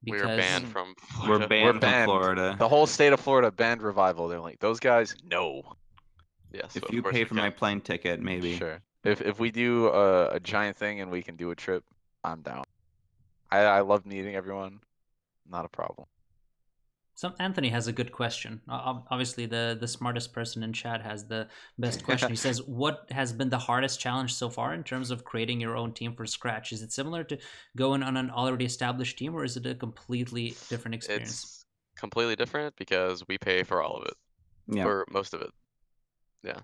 We were banned from We're Florida. banned from Florida. The whole state of Florida banned Revival. They're like, those guys, no. Yes. If you pay for my plane ticket, maybe. Sure. If we do a giant thing and we can do a trip, I'm down. I love meeting everyone. Not a problem. Anthony has a good question. Obviously, the smartest person in chat has the best question. He says, what has been the hardest challenge so far in terms of creating your own team from scratch? Is it similar to going on an already established team, or is it a completely different experience? It's completely different because we pay for all of it. Yeah. Or most of it. Yeah.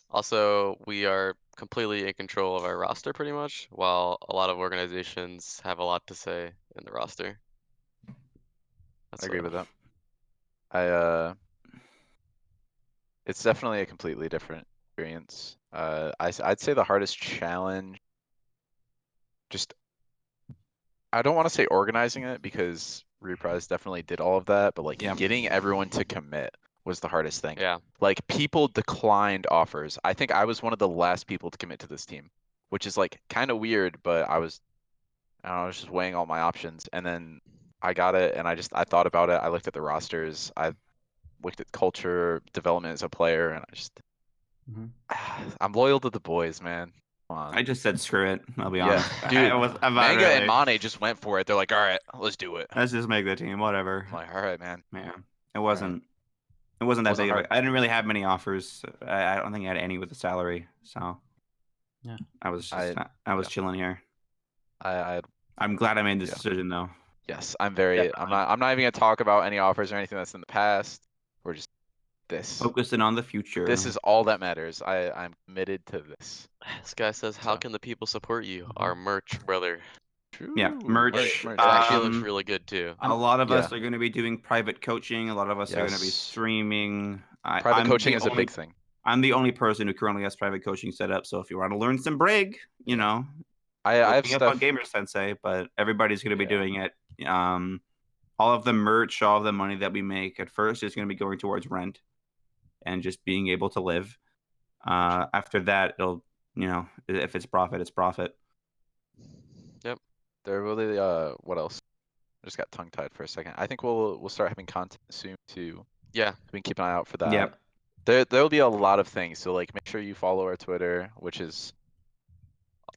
Also, we are completely in control of our roster pretty much, while a lot of organizations have a lot to say in the roster. I agree with that. It's definitely a completely different experience. I'd say the hardest challenge, just, I don't want to say organizing it because Reprise definitely did all of that, but like getting everyone to commit was the hardest thing. Yeah. Like people declined offers. I think I was one of the last people to commit to this team, which is like kind of weird, but I was just weighing all my options, and then I got it, and I thought about it. I looked at the rosters. I looked at culture, development as a player, and I'm loyal to the boys, man. Come on. I just said screw it. I'll be honest. Dude, I'm not Manga really. and Mane just went for it. They're like, all right, let's do it. Let's just make the team, whatever. I'm like, all right, man. Yeah, it wasn't. It wasn't that Wasn't big. hard. I didn't really have many offers. I don't think I had any with the salary. So yeah, I was just, I was chilling here. I'm glad I made this decision though. Yes, I'm very. I'm not even gonna talk about any offers or anything that's in the past. We're just focusing on the future. This is all that matters. I'm committed to this. This guy says, how can the people support you? Our merch, brother. True. Yeah, merch. It actually looks really good too. A lot of us are going to be doing private coaching. A lot of us are going to be streaming. Private coaching is a big thing. I'm the only person who currently has private coaching set up. So if you want to learn some Brig, I have stuff on Gamer Sensei, but everybody's going to be doing it. All of the merch, all of the money that we make at first is going to be going towards rent and just being able to live. After that, it'll, if it's profit, it's profit. Yep. They're really, what else? I just got tongue-tied for a second. I think we'll start having content soon too. Yeah. We can keep an eye out for that. Yep. There'll be a lot of things. So like, make sure you follow our Twitter, which is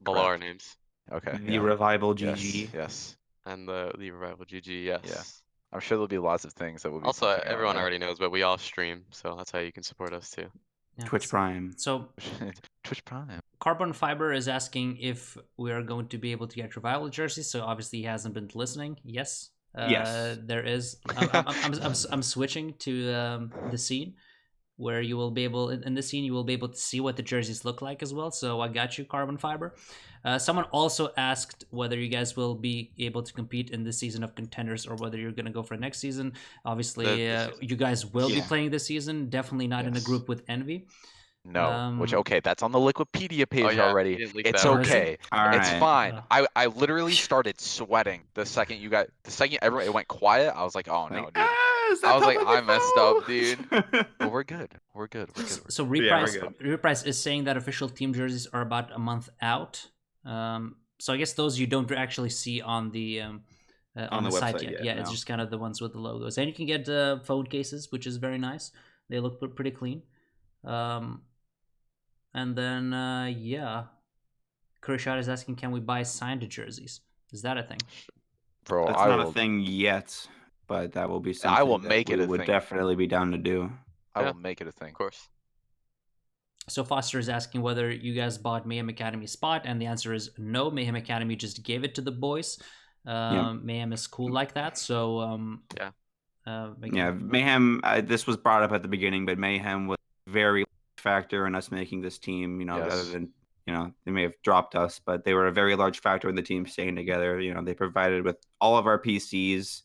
below our names. Okay. The Revival GG. Yes. And the Revival GG. Yes. Yeah. I'm sure there'll be lots of things that will be. Also, everyone already knows, but we all stream, so that's how you can support us too. Yeah. Twitch Prime. So Twitch Prime. Carbon Fiber is asking if we are going to be able to get Revival jerseys. So obviously he hasn't been listening. Yes. Yes. There is. I'm switching to the scene where you will be able, in the scene, you will be able to see what the jerseys look like as well. So I got you, Carbon Fiber. Someone also asked whether you guys will be able to compete in this season of Contenders or whether you're going to go for next season. Obviously, you guys will be playing this season. Definitely not in a group with Envy. No, okay, that's on the Wikipedia page already. It's that. okay. It's right. fine. I literally started sweating the second it went quiet. I was like, oh no, dude. I was like, I messed up, dude. But we're good. We're good. So Reprise is saying that official team jerseys are about a month out. So I guess those you don't actually see on the site yet. Yeah, it's just kind of the ones with the logos, and you can get phone cases, which is very nice. They look pretty clean. And then Kurishad is asking, can we buy signed jerseys? Is that a thing? Bro, That's I not will. a thing yet, but that will be something I will that make it we a would thing. definitely be down to do. I Yeah. will make it a thing. Of course. So Foster is asking whether you guys bought Mayhem Academy spot, and the answer is no. Mayhem Academy just gave it to the boys. Mayhem is cool like that, so Yeah. Yeah, Mayhem. This was brought up at the beginning, but Mayhem was a very factor in us making this team. You know, Yes. other than they may have dropped us, but they were a very large factor in the team staying together. You know, they provided with all of our PCs.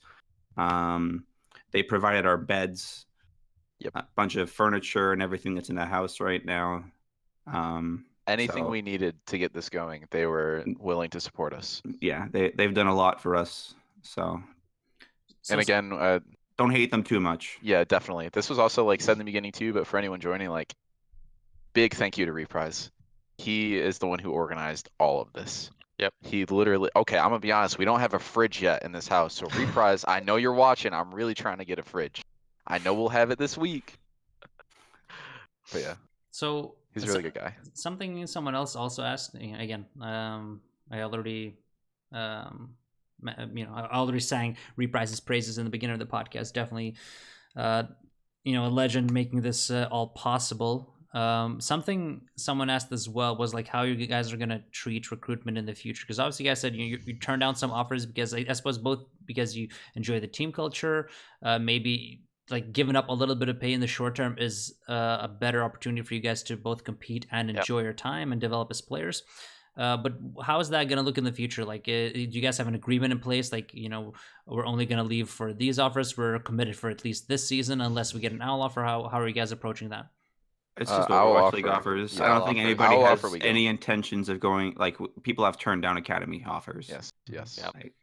They provided our beds. Yep. A bunch of furniture and everything that's in the house right now. Anything so, we needed to get this going, they were willing to support us. Yeah, they've done a lot for us. So And again, don't hate them too much. yeah, definitely. This was also like said in the beginning too, but for anyone joining, like, big thank you to Reprise. He is the one who organized all of this. Yep. He literally. Okay, I'm gonna be honest. We don't have a fridge yet in this house, so Reprise, I know you're watching. I'm really trying to get a fridge. I know we'll have it this week. But yeah. So he's a really good guy. Something someone else also asked again. I already, I already sang Reprise's praises in the beginning of the podcast. Definitely, a legend making this all possible. Something someone asked as well was like how you guys are gonna treat recruitment in the future, because obviously you guys said you turned down some offers because I suppose both because you enjoy the team culture, maybe like giving up a little bit of pay in the short term is a better opportunity for you guys to both compete and enjoy your time and develop as players. But how is that going to look in the future? Like, do you guys have an agreement in place? Like, we're only going to leave for these offers. We're committed for at least this season unless we get an owl offer. How are you guys approaching that? It's just Overwatch League offer. offers. Yeah, I don't think anybody Owl has offer we any intentions of going. Like, people have turned down Academy offers. Yes. Yep. Like,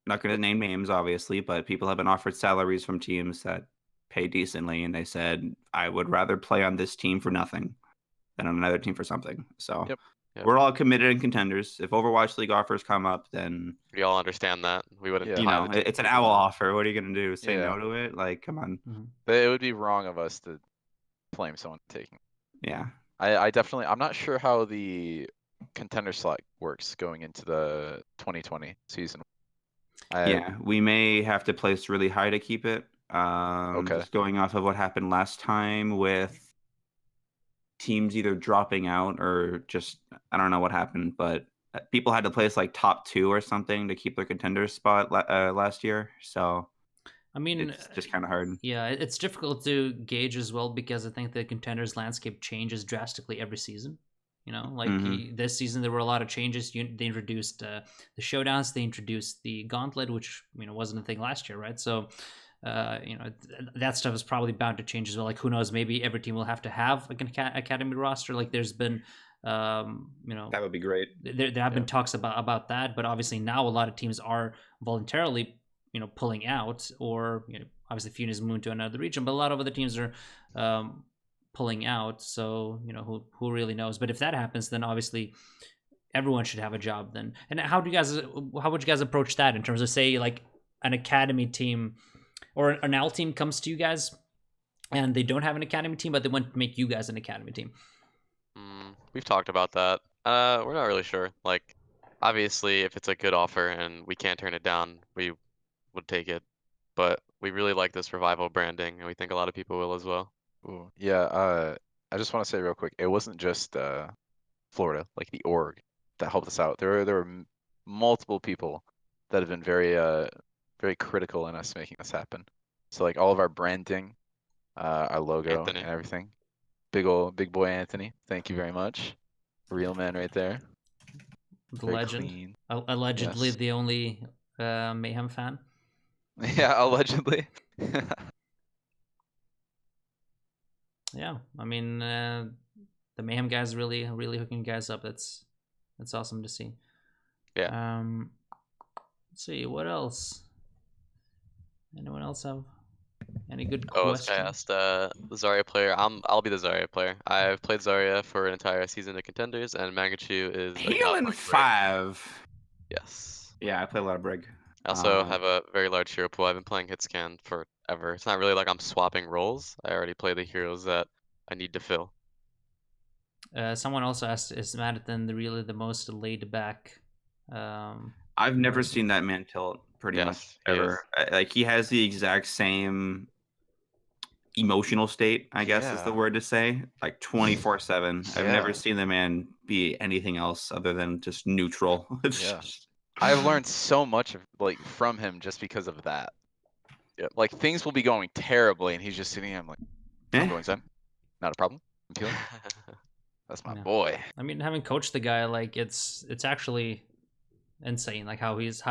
not going to name names, obviously, but people have been offered salaries from teams that pay decently, and they said, I would rather play on this team for nothing than on another team for something. So we're all committed in contenders. If Overwatch League offers come up, then we all understand that. We wouldn't. It's an owl offer. What are you going to do? Say no to it? Like, come on. It would be wrong of us to blame someone taking. Yeah. I definitely. I'm not sure how the contender slot works going into the 2020 season. We may have to place really high to keep it. Okay. Just going off of what happened last time with teams either dropping out or just, I don't know what happened, but people had to place like top 2 or something to keep their contender spot last year. So I mean, it's just kind of hard. Yeah, it's difficult to gauge as well because I think the contenders landscape changes drastically every season. This season there were a lot of changes. They introduced the showdowns. They introduced the gauntlet, which wasn't a thing last year, right? So that stuff is probably bound to change as well. Like, who knows? Maybe every team will have to have like an academy roster. Like, there's been that would be great. There have been talks about that, but obviously now a lot of teams are voluntarily pulling out, or obviously Funa's moved to another region, but a lot of other teams are pulling out. So who really knows? But if that happens, then obviously everyone should have a job then. And how would you guys approach that in terms of, say, like an academy team or an L team comes to you guys and they don't have an academy team, but they want to make you guys an academy team? We've talked about that. We're not really sure. Like, obviously, if it's a good offer and we can't turn it down, we would take it. But we really like this Revival branding, and we think a lot of people will as well. Ooh, yeah. I just want to say real quick, it wasn't just Florida, like the org, that helped us out. There were multiple people that have been very critical in us making this happen. So like all of our branding, our logo, Anthony. and everything. Big boy Anthony, thank you very much. Real man right there. The Very legend. clean. Allegedly Yes. the only Mayhem fan. Yeah, allegedly. Yeah, I mean, the Mayhem guys really hooking guys up. That's awesome to see. Yeah. Let's see, what else? Anyone else have any good Oh, questions? this guy asked the Zarya player. I'll be the Zarya player. I've played Zarya for an entire season of contenders, and Mangachu is Healing 5. Yes. Yeah, I play a lot of Brig. I also have a very large hero pool. I've been playing Hitscan forever. It's not really like I'm swapping roles. I already play the heroes that I need to fill. Someone also asked, is Madden really the most laid back? I've never seen that man tilt. pretty Yes, much he ever. Like he has the exact same emotional state, I guess is the Yeah. word to say, like 24/7. I've never Yeah. seen the man be anything else other than just neutral. Yeah. I've learned so much of, like, from him just because of that. Yep. Like things will be going terribly, and he's just sitting there. I'm like, I'm Eh, going Zen. Not a problem. I'm feeling. That's my Yeah. boy. I mean, having coached the guy, like it's actually insane, like how he's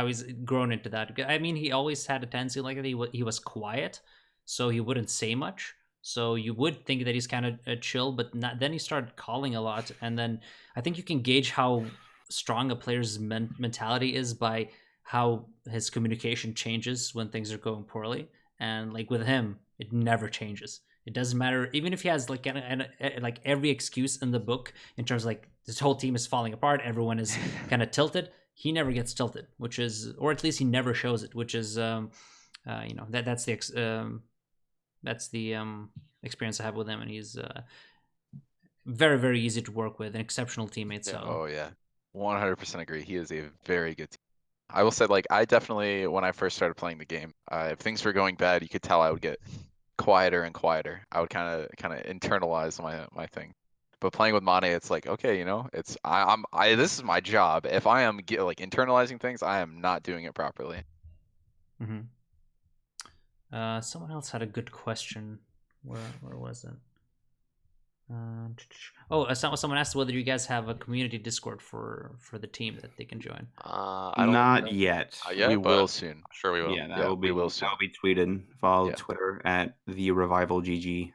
grown into that. I mean, he always had a tendency like that. He was quiet, so he wouldn't say much. So you would think that he's kind of chill, but not, then he started calling a lot, and then I think you can gauge how strong a player's mentality is by how his communication changes when things are going poorly. And like with him, it never changes. It doesn't matter, even if he has like like every excuse in the book in terms of like this whole team is falling apart, everyone is kind of tilted. He never gets tilted, which is, or at least he never shows it, which is, that's the experience I have with him, and he's very, very easy to work with, an exceptional teammate. Yeah. So, Oh yeah, 100% agree. He is a very good team. I will say, like, I definitely, when I first started playing the game, if things were going bad, you could tell I would get quieter and quieter. I would kind of internalize my thing. But playing with Mane, it's like, okay, it's this is my job. If I am like internalizing things, I am not doing it properly. someone else had a good question. Where was it? Someone asked whether you guys have a community Discord for the team that they can join. I don't not know. yet. Yeah, We but will soon. I'm sure we will. Yeah, that Yeah, will be we will that soon. will be tweeted. Follow Yeah. Twitter at the Revival GG.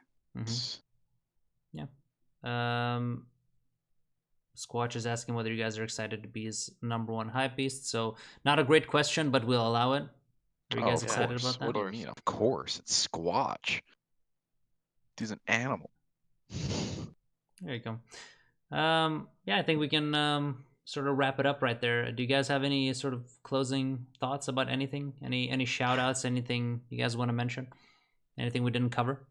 Squatch is asking whether you guys are excited to be his #1 hype beast. So not a great question, but we'll allow it. Are you guys of excited course. about that? What do you mean? Of course, it's Squatch. Dude's an animal. There you go. Yeah, I think we can sort of wrap it up right there. Do you guys have any sort of closing thoughts about anything? Any shout outs? Anything you guys want to mention? Anything we didn't cover?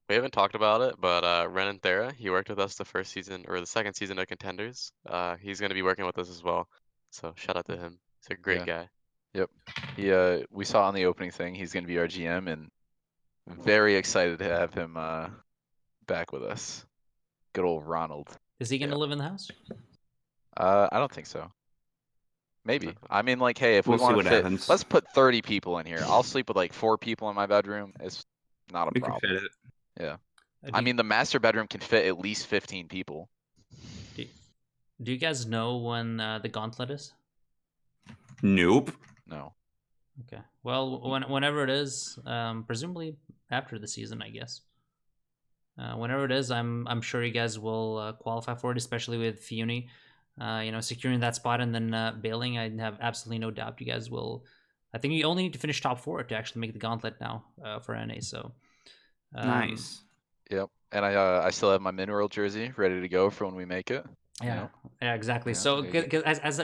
We haven't talked about it, but Ren and Thera, he worked with us the first season or the second season of Contenders. He's gonna be working with us as well. So shout out to him. He's a great guy. Yep. We saw on the opening thing he's gonna be our GM, and very excited to have him back with us. Good old Ronald. Is he gonna live in the house? I don't think so. Maybe. I mean, like, hey, if We'll we see want what to fit, happens. let's put 30 people in here. I'll sleep with like 4 people in my bedroom. It's not a We can problem. fit it. Yeah. I mean, the master bedroom can fit at least 15 people. Do you guys know when the gauntlet is? Nope. No. Okay. Well, whenever it is, presumably after the season, I guess. Whenever it is, I'm sure you guys will qualify for it, especially with Funi, securing that spot and then bailing. I have absolutely no doubt you guys will. I think you only need to finish top 4 to actually make the gauntlet now for NA. So Nice. Yep. And I still have my mineral jersey ready to go for when we make it. Yeah. Yeah, exactly. Yeah, So there you as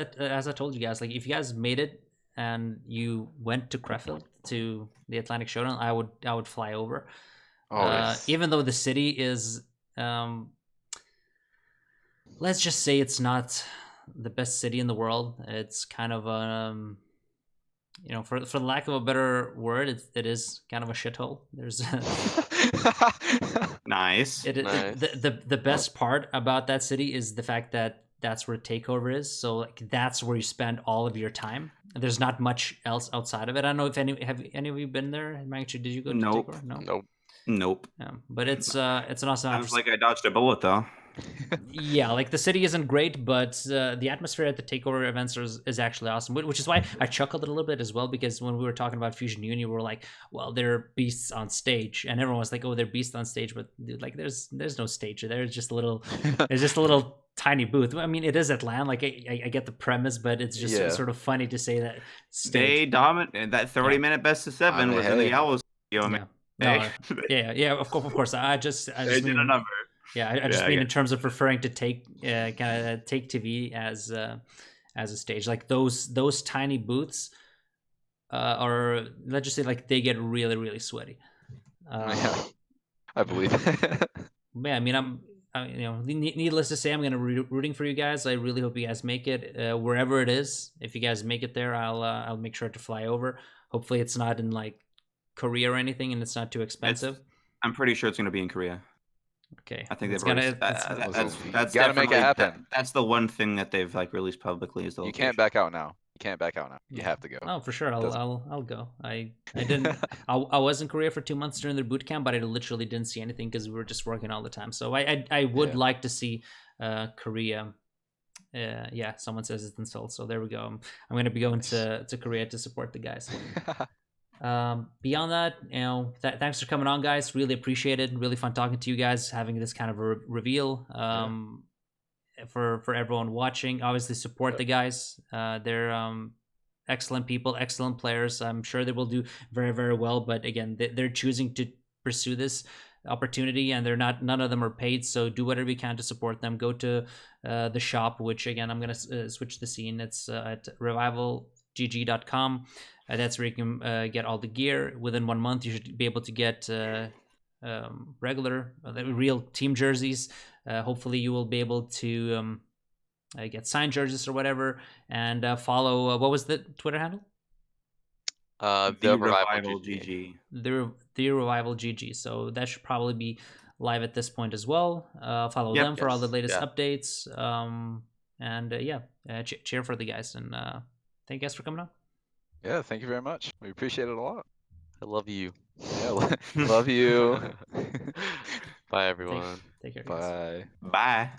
I told you guys, like if you guys made it and you went to Krefeld to the Atlantic Showdown, I would fly over. Oh, yes. Even though the city is, let's just say it's not the best city in the world. It's kind of for the lack of a better word, it is kind of a shithole. There's Nice. The best part about that city is the fact that that's where Takeover is. So like that's where you spend all of your time. There's not much else outside of it. I don't know if have any of you been there? Mangachu, did you go to Nope. Takeover? No. Nope. Nope. Yeah, but it's an awesome. Sounds like I dodged a bullet though. Yeah, like the city isn't great, but the atmosphere at the Takeover events is actually awesome, which is why I chuckled a little bit as well, because when we were talking about Fusion Union, we were like, well, they're beasts on stage, and everyone was like, oh, they're beasts on stage, but dude, like there's no stage there. It's just a little tiny booth. I mean, it is Atlanta, like I get the premise, but it's just sort of funny to say that stage. They dominate that 30-minute best of 7 was in the Owls. Yeah, of course. I just did a number. Yeah, I just mean in terms of referring to Take TV as a stage. Like those tiny booths are, let's just say, like they get really, really sweaty. I believe. Yeah, I mean, needless to say, I'm gonna be rooting for you guys. I really hope you guys make it wherever it is. If you guys make it there, I'll make sure to fly over. Hopefully, it's not in like Korea or anything, and it's not too expensive. I'm pretty sure it's gonna be in Korea. Okay, I think it's they've already. gonna. That's gotta make it definitely happen. that's the one thing that they've like released publicly is the You location. can't back out now. You can't back out now. You have to go. Oh, for sure. Doesn't- I'll go. I didn't. I was in Korea for 2 months during their boot camp, but I literally didn't see anything because we were just working all the time. So I would Yeah. like to see Korea. Yeah, someone says it's in Seoul. So there we go. I'm gonna be going to Korea to support the guys. Beyond that, thanks for coming on, guys. Really appreciate it. Really fun talking to you guys, having this kind of a reveal. For everyone watching, obviously support the guys. They're excellent people, excellent players. I'm sure they will do very, very well. But again, they're choosing to pursue this opportunity, and none of them are paid. So do whatever you can to support them. Go to the shop, which again, I'm gonna switch the scene. It's at revivalgg.com. That's where you can get all the gear. Within 1 month, you should be able to get regular, real team jerseys. Hopefully, you will be able to get signed jerseys or whatever. And follow. What was the Twitter handle? The Revival GG. The Revival GG. So that should probably be live at this point as well. Follow them for all the latest updates. Cheer for the guys. And thank you guys for coming on. Yeah, thank you very much. We appreciate it a lot. I love you. Yeah, love you. Bye, everyone. Take care, guys. Bye. Bye.